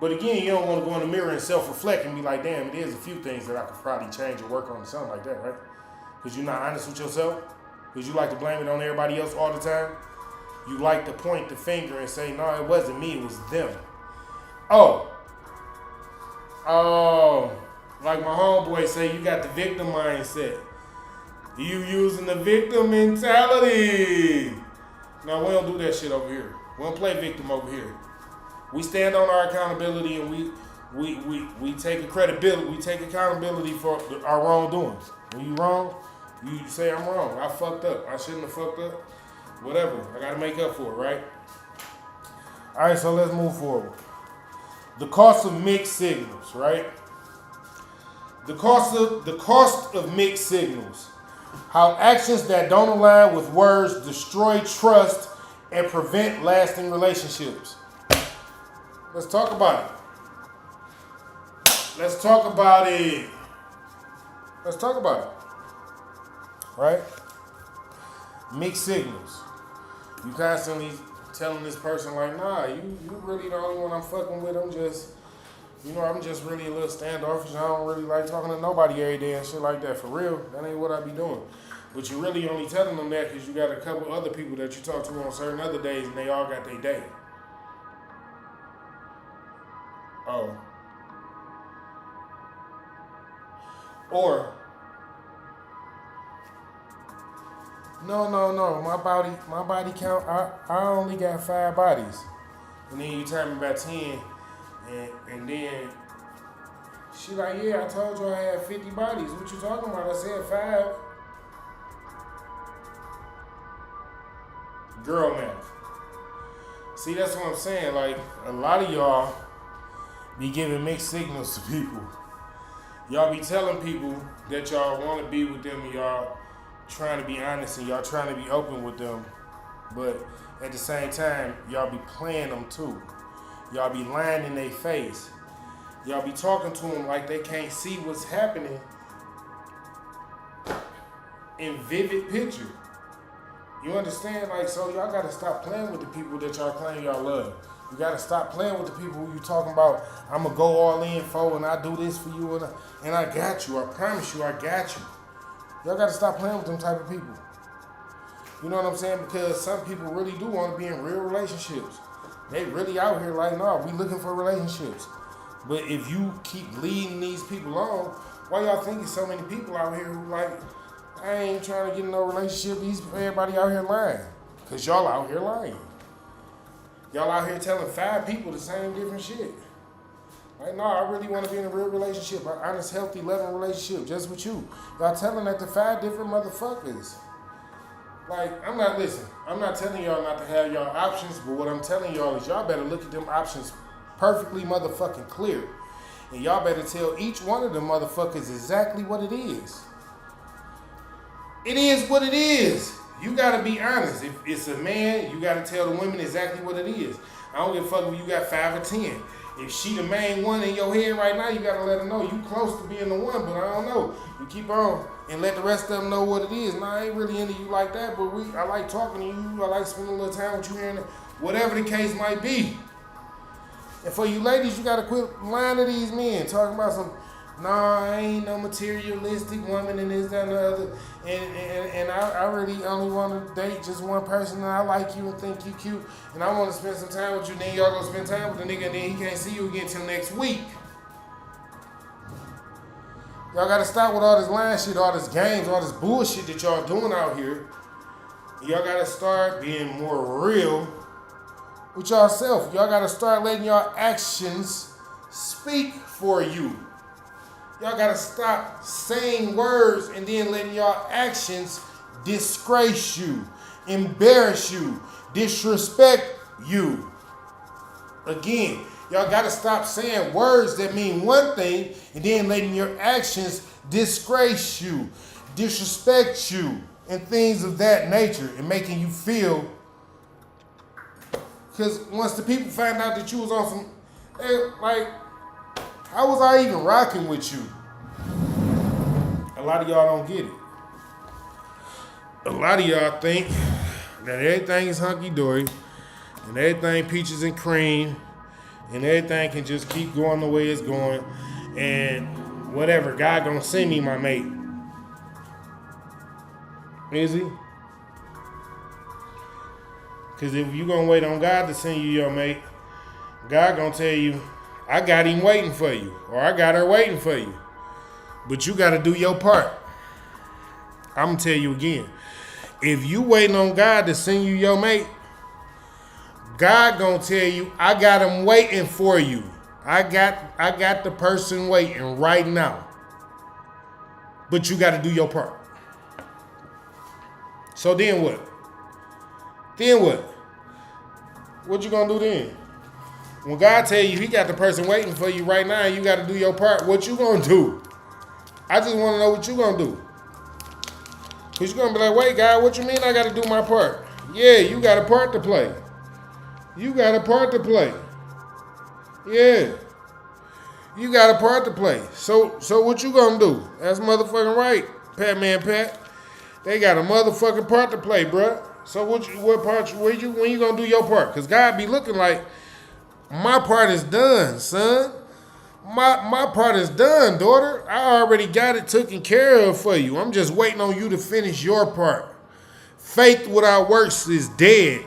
But again, you don't want to go in the mirror and self-reflect and be like, damn, there's a few things that I could probably change or work on or something like that, right? Because you're not honest with yourself. Because you like to blame it on everybody else all the time. You like to point the finger and say, no, it wasn't me, it was them. Oh, like my homeboy say, you got the victim mindset. You using the victim mentality. No, we don't do that shit over here. We don't play victim over here. We stand on our accountability and we take accountability for our wrongdoings. When you wrong, you say I'm wrong. I fucked up. I shouldn't have fucked up. Whatever. I gotta make up for it, right? Alright, so let's move forward. The cost of mixed signals, right? The cost of mixed signals. How actions that don't align with words destroy trust and prevent lasting relationships. Let's talk about it. Let's talk about it. Right? Mixed signals. You constantly telling this person like, nah, you really the only one I'm fucking with. I'm just really a little standoffish. I don't really like talking to nobody every day and shit like that. For real, that ain't what I be doing. But you really only telling them that because you got a couple other people that you talk to on certain other days and they all got their day. Oh. Or, no, my body count, I only got 5 bodies. And then you tell me about 10, and then she like, yeah, I told you I had 50 bodies. What you talking about? I said 5. Girl math. See, that's what I'm saying. Like, a lot of y'all be giving mixed signals to people. Y'all be telling people that y'all want to be with them and y'all trying to be honest and y'all trying to be open with them. But at the same time, y'all be playing them too. Y'all be lying in their face. Y'all be talking to them like they can't see what's happening in vivid picture. You understand? Like, so y'all gotta stop playing with the people that y'all claim y'all love. You gotta stop playing with the people who you talking about, I'm gonna go all in for and I do this for you and I got you. I promise you I got you. Y'all gotta stop playing with them type of people. You know what I'm saying? Because some people really do want to be in real relationships. They really out here like, no, we looking for relationships. But if you keep leading these people on, why y'all think there's so many people out here who like, I ain't trying to get in no relationship. Everybody out here lying. Because y'all out here lying. Y'all out here telling 5 people the same different shit. Like, no, I really want to be in a real relationship, an honest, healthy, loving relationship, just with you. Y'all telling that to 5 different motherfuckers. Like, I'm not telling y'all not to have y'all options, but what I'm telling y'all is y'all better look at them options perfectly motherfucking clear. And y'all better tell each one of them motherfuckers exactly what it is. It is what it is. You gotta be honest. If it's a man, you gotta tell the women exactly what it is. I don't give a fuck if you got 5 or 10. If she the main one in your head right now, you gotta let her know you close to being the one, but I don't know. You keep on and let the rest of them know what it is. Nah, I ain't really into you like that, but I like talking to you. I like spending a little time with you here and there. Whatever the case might be. And for you ladies, you gotta quit lying to these men, talking about some, nah, I ain't no materialistic woman and this, that, and the other. And I really only want to date just one person and I like you and think you cute. And I want to spend some time with you. Then y'all gonna spend time with the nigga and then he can't see you again till next week. Y'all gotta stop with all this lying shit, all this games, all this bullshit that y'all doing out here. Y'all gotta start being more real with y'allself. Y'all gotta start letting y'all actions speak for you. Y'all gotta stop saying words and then letting y'all actions disgrace you, embarrass you, disrespect you. Again, y'all gotta stop saying words that mean one thing and then letting your actions disgrace you, disrespect you, and things of that nature and making you feel. Because once the people find out that you was on some, like, how was I even rocking with you? A lot of y'all don't get it. A lot of y'all think that everything is hunky-dory and everything peaches and cream and everything can just keep going the way it's going and whatever, God gonna send me my mate. Is he? Because if you gonna wait on God to send you your mate, God gonna tell you, I got him waiting for you, or I got her waiting for you. But you gotta do your part. I'm gonna tell you again. If you waiting on God to send you your mate, God gonna tell you, I got him waiting for you. I got the person waiting right now. But you gotta do your part. So then what? Then what? What you gonna do then? When God tell you he got the person waiting for you right now and you gotta do your part, what you gonna do? I just wanna know what you gonna do. Cause you're gonna be like, wait, God, what you mean I gotta do my part? Yeah, you got a part to play. You got a part to play. Yeah. You got a part to play. So what you gonna do? That's motherfucking right, Pat Man Pat. They got a motherfucking part to play, bruh. So when you gonna do your part? Cause God be looking like, my part is done, son. My part is done, daughter. I already got it taken care of for you. I'm just waiting on you to finish your part. Faith without works is dead.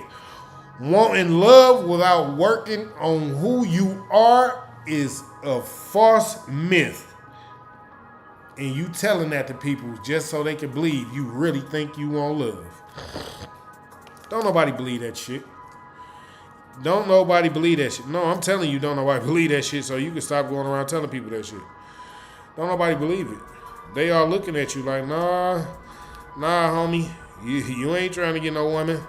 Wanting love without working on who you are is a false myth. And you telling that to people just so they can believe you really think you want love. Don't nobody believe that shit. Don't nobody believe that shit. No, I'm telling you, don't nobody believe that shit, so you can stop going around telling people that shit. Don't nobody believe it. They are looking at you like, nah, homie, you ain't trying to get no woman.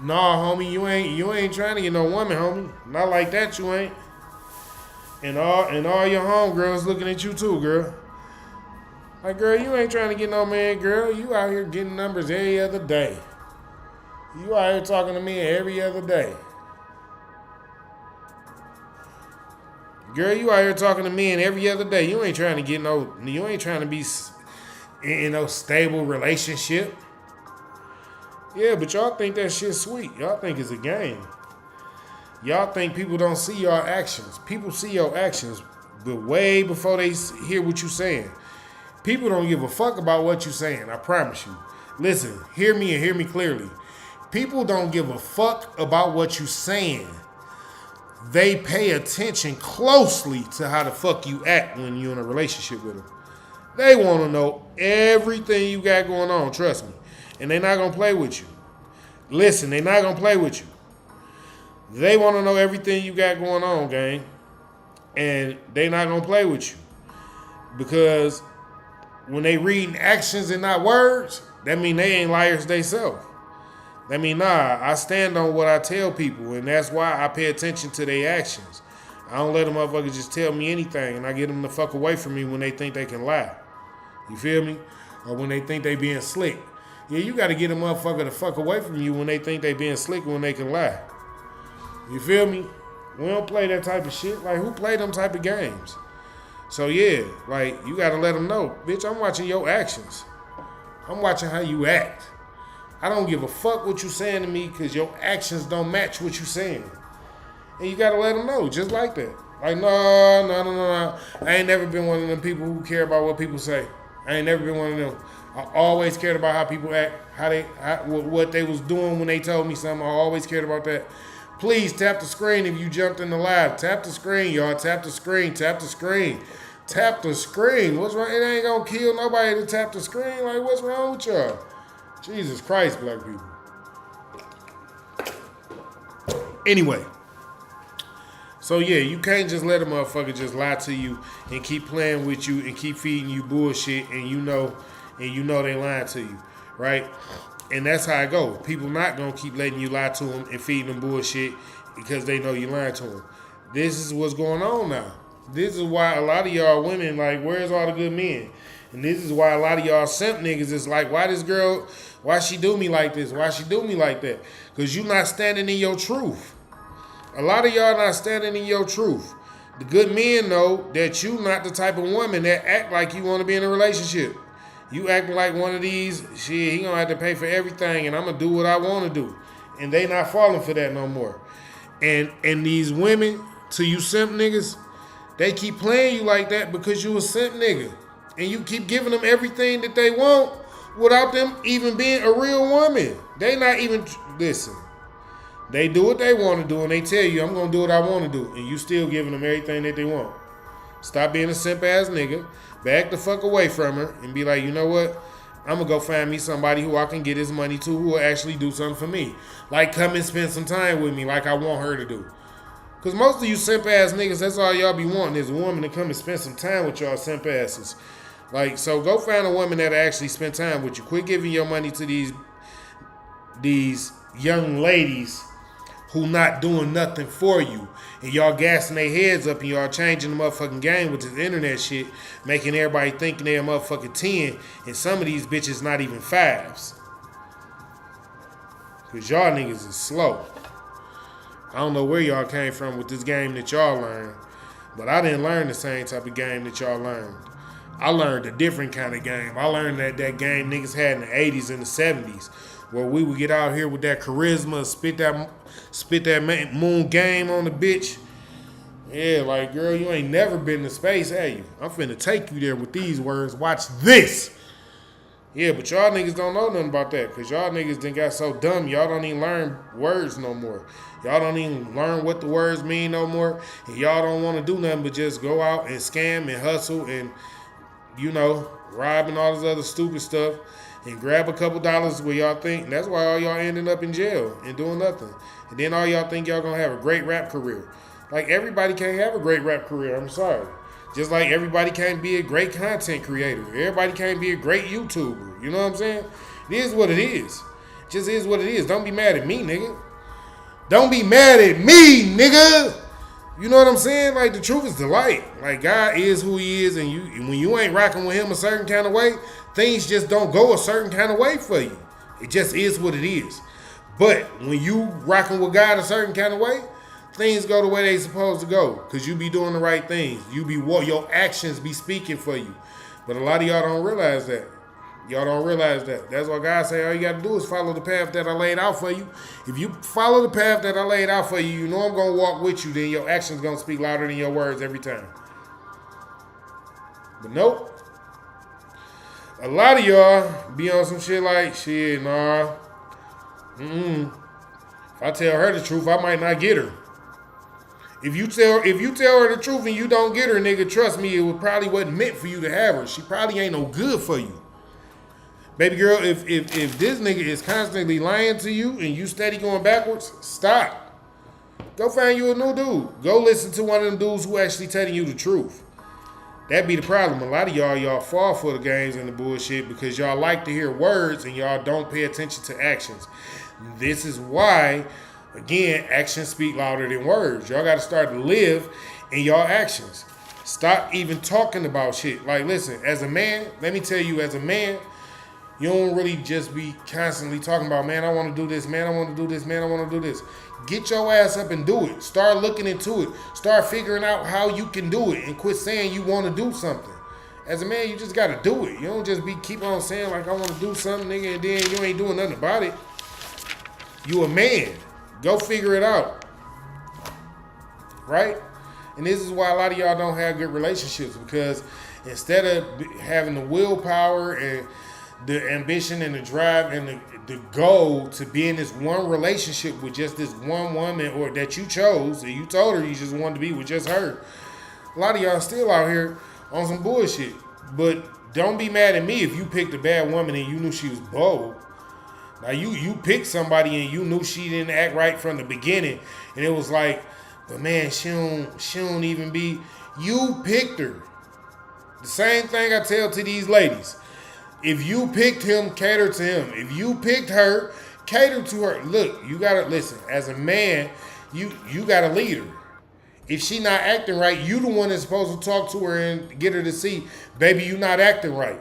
Nah, homie, you ain't trying to get no woman, homie. Not like that, you ain't. And all your homegirls looking at you too, girl. Like, girl, you ain't trying to get no man, girl. You out here getting numbers every other day. You out here talking to me every other day. Girl, you out here talking to me every other day. You ain't trying to be in no stable relationship. Yeah, but y'all think that shit's sweet. Y'all think it's a game. Y'all think people don't see your actions. People see your actions, but way before they hear what you're saying. People don't give a fuck about what you're saying, I promise you. Listen, hear me and hear me clearly. People don't give a fuck about what you saying. They pay attention closely to how the fuck you act when you're in a relationship with them. They want to know everything you got going on, trust me. And they're not going to play with you. Listen, they're not going to play with you. They want to know everything you got going on, gang. And they're not going to play with you. Because when they reading actions and not words, that mean they ain't liars themselves. That mean, nah, I stand on what I tell people, and that's why I pay attention to their actions. I don't let them motherfuckers just tell me anything, and I get them the fuck away from me when they think they can lie. You feel me? Or when they think they being slick. Yeah, you got to get a motherfucker the fuck away from you when they think they being slick when they can lie. You feel me? We don't play that type of shit. Like, who play them type of games? So, yeah, like, you got to let them know, bitch, I'm watching your actions. I'm watching how you act. I don't give a fuck what you saying to me because your actions don't match what you saying. And you got to let them know, just like that. Like, no. I ain't never been one of them people who care about what people say. I ain't never been one of them. I always cared about how people act, what they was doing when they told me something. I always cared about that. Please tap the screen if you jumped in the live. Tap the screen, y'all. Tap the screen. Tap the screen. Tap the screen. What's wrong? It ain't gonna kill nobody to tap the screen. Like, what's wrong with y'all? Jesus Christ, black people. Anyway. So, yeah, you can't just let a motherfucker just lie to you and keep playing with you and keep feeding you bullshit and you know they lying to you, right? And that's how it go. People not going to keep letting you lie to them and feeding them bullshit because they know you lying to them. This is what's going on now. This is why a lot of y'all women, like, where's all the good men? And this is why a lot of y'all simp niggas is like, why she do me like this? Why she do me like that? Because you not standing in your truth. A lot of y'all not standing in your truth. The good men know that you not the type of woman that act like you want to be in a relationship. You acting like one of these, shit, he gonna have to pay for everything and I'm gonna do what I want to do. And they not falling for that no more. And these women, to you simp niggas, they keep playing you like that because you a simp nigga. And you keep giving them everything that they want without them even being a real woman. They not even, listen. They do what they want to do, and they tell you, I'm going to do what I want to do, and you still giving them everything that they want. Stop being a simp-ass nigga. Back the fuck away from her and be like, you know what? I'm going to go find me somebody who I can get his money to who will actually do something for me. Like, come and spend some time with me like I want her to do. Because most of you simp-ass niggas, that's all y'all be wanting is a woman to come and spend some time with y'all simp-asses. Like, so go find a woman that'll actually spend time with you. Quit giving your money to these young ladies who not doing nothing for you. And y'all gassing their heads up and y'all changing the motherfucking game with this internet shit, making everybody thinking they're a motherfucking 10, and some of these bitches not even 5s. Because y'all niggas is slow. I don't know where y'all came from with this game that y'all learned, but I didn't learn the same type of game that y'all learned. I learned a different kind of game. I learned that game niggas had in the 80s and the 70s, where we would get out here with that charisma, spit that moon game on the bitch. Yeah, like, girl, you ain't never been to space, have you? I'm finna take you there with these words. Watch this. Yeah, but y'all niggas don't know nothing about that, because y'all niggas done got so dumb, y'all don't even learn words no more. Y'all don't even learn what the words mean no more, and y'all don't want to do nothing but just go out and scam and hustle and, you know, rob and all this other stupid stuff and grab a couple dollars where y'all think, that's why all y'all ending up in jail and doing nothing. And then all y'all think y'all gonna have a great rap career. Like, everybody can't have a great rap career, I'm sorry. Just like everybody can't be a great content creator. Everybody can't be a great YouTuber. You know what I'm saying? It is what it is. It just is what it is. Don't be mad at me, nigga. Don't be mad at me, nigga. You know what I'm saying? Like, the truth is the light. Like, God is who he is, and when you ain't rocking with him a certain kind of way, things just don't go a certain kind of way for you. It just is what it is. But when you rocking with God a certain kind of way, things go the way they supposed to go, because you be doing the right things. Your actions be speaking for you. But a lot of y'all don't realize that. Y'all don't realize that. That's why God say all you got to do is follow the path that I laid out for you. If you follow the path that I laid out for you, you know I'm going to walk with you, then your actions going to speak louder than your words every time. But nope. A lot of y'all be on some shit like, shit, nah. If I tell her the truth, I might not get her. If you tell her the truth and you don't get her, nigga, trust me, it probably wasn't meant for you to have her. She probably ain't no good for you. Baby girl, if this nigga is constantly lying to you and you steady going backwards, stop. Go find you a new dude. Go listen to one of them dudes who actually telling you the truth. That be the problem. A lot of y'all fall for the games and the bullshit because y'all like to hear words and y'all don't pay attention to actions. This is why, again, actions speak louder than words. Y'all got to start to live in y'all actions. Stop even talking about shit. Like, listen, as a man, let me tell you, as a man, you don't really just be constantly talking about, man, I want to do this, man, I want to do this, man, I want to do this. Get your ass up and do it. Start looking into it. Start figuring out how you can do it and quit saying you want to do something. As a man, you just got to do it. You don't just keep on saying like I want to do something, nigga, and then you ain't doing nothing about it. You a man. Go figure it out. Right? And this is why a lot of y'all don't have good relationships because instead of having the willpower and the ambition and the drive and the goal to be in this one relationship with just this one woman or that you chose and you told her you just wanted to be with just her. A lot of y'all still out here on some bullshit. But don't be mad at me if you picked a bad woman and you knew she was bold. Now you picked somebody and you knew she didn't act right from the beginning and it was like, but man, she don't even be. You picked her. The same thing I tell to these ladies. If you picked him, cater to him. If you picked her, cater to her. Look, you gotta listen. As a man, you gotta lead her. If she not acting right, you the one that's supposed to talk to her and get her to see, baby, you not acting right.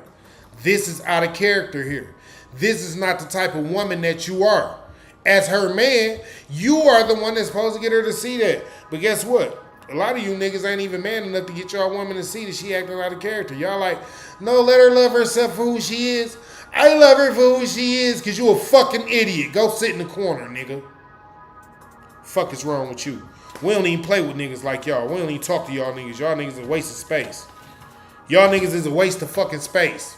This is out of character here. This is not the type of woman that you are. As her man, you are the one that's supposed to get her to see that. But guess what? A lot of you niggas ain't even man enough to get y'all woman to see that she acting out of character. Y'all like, no, let her love herself for who she is. I love her for who she is because you a fucking idiot. Go sit in the corner, nigga. Fuck is wrong with you? We don't even play with niggas like y'all. We don't even talk to y'all niggas. Y'all niggas is a waste of space. Y'all niggas is a waste of fucking space.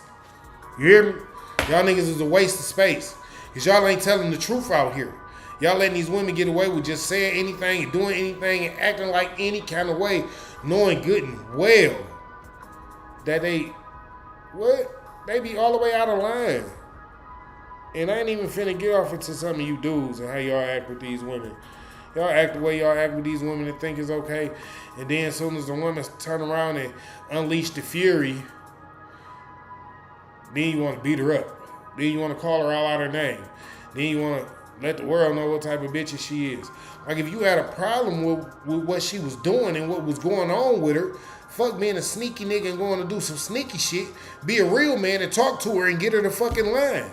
You hear me? Y'all niggas is a waste of space. Because y'all ain't telling the truth out here. Y'all letting these women get away with just saying anything and doing anything and acting like any kind of way, knowing good and well that they be all the way out of line. And I ain't even finna get off into some of you dudes and how y'all act with these women. Y'all act the way y'all act with these women and think it's okay. And then as soon as the women turn around and unleash the fury, then you want to beat her up. Then you want to call her out her name. Then you want to let the world know what type of bitch she is. Like if you had a problem with what she was doing and what was going on with her, fuck being a sneaky nigga and going to do some sneaky shit. Be a real man and talk to her and get her the fucking line.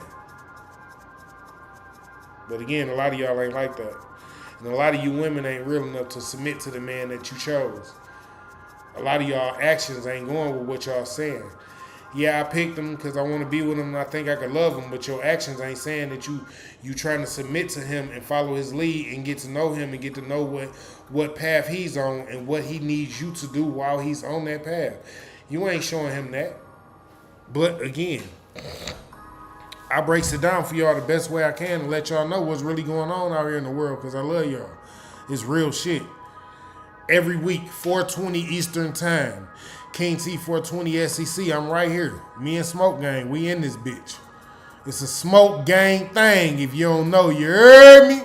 But again, a lot of y'all ain't like that. And a lot of you women ain't real enough to submit to the man that you chose. A lot of y'all actions ain't going with what y'all saying. Yeah, I picked him because I want to be with him and I think I could love him, but your actions ain't saying that you trying to submit to him and follow his lead and get to know him and get to know what path he's on and what he needs you to do while he's on that path. You ain't showing him that. But again, I breaks it down for y'all the best way I can to let y'all know what's really going on out here in the world because I love y'all. It's real shit. Every week, 4:20 Eastern Time. King T 420 SEC, I'm right here. Me and Smoke Gang, we in this bitch. It's a Smoke Gang thing if you don't know, you heard me?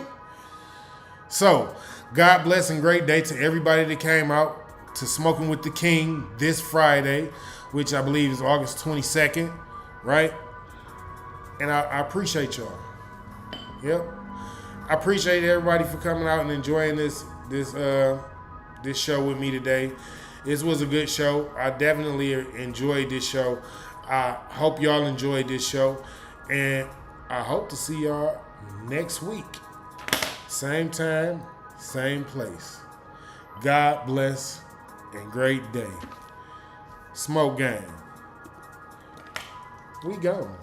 So, God bless and great day to everybody that came out to Smoking with the King this Friday, which I believe is August 22nd, right? And I appreciate y'all. Yep. I appreciate everybody for coming out and enjoying this show with me today. This was a good show. I definitely enjoyed this show. I hope y'all enjoyed this show. And I hope to see y'all next week. Same time, same place. God bless and great day. Smoke Gang. We gone.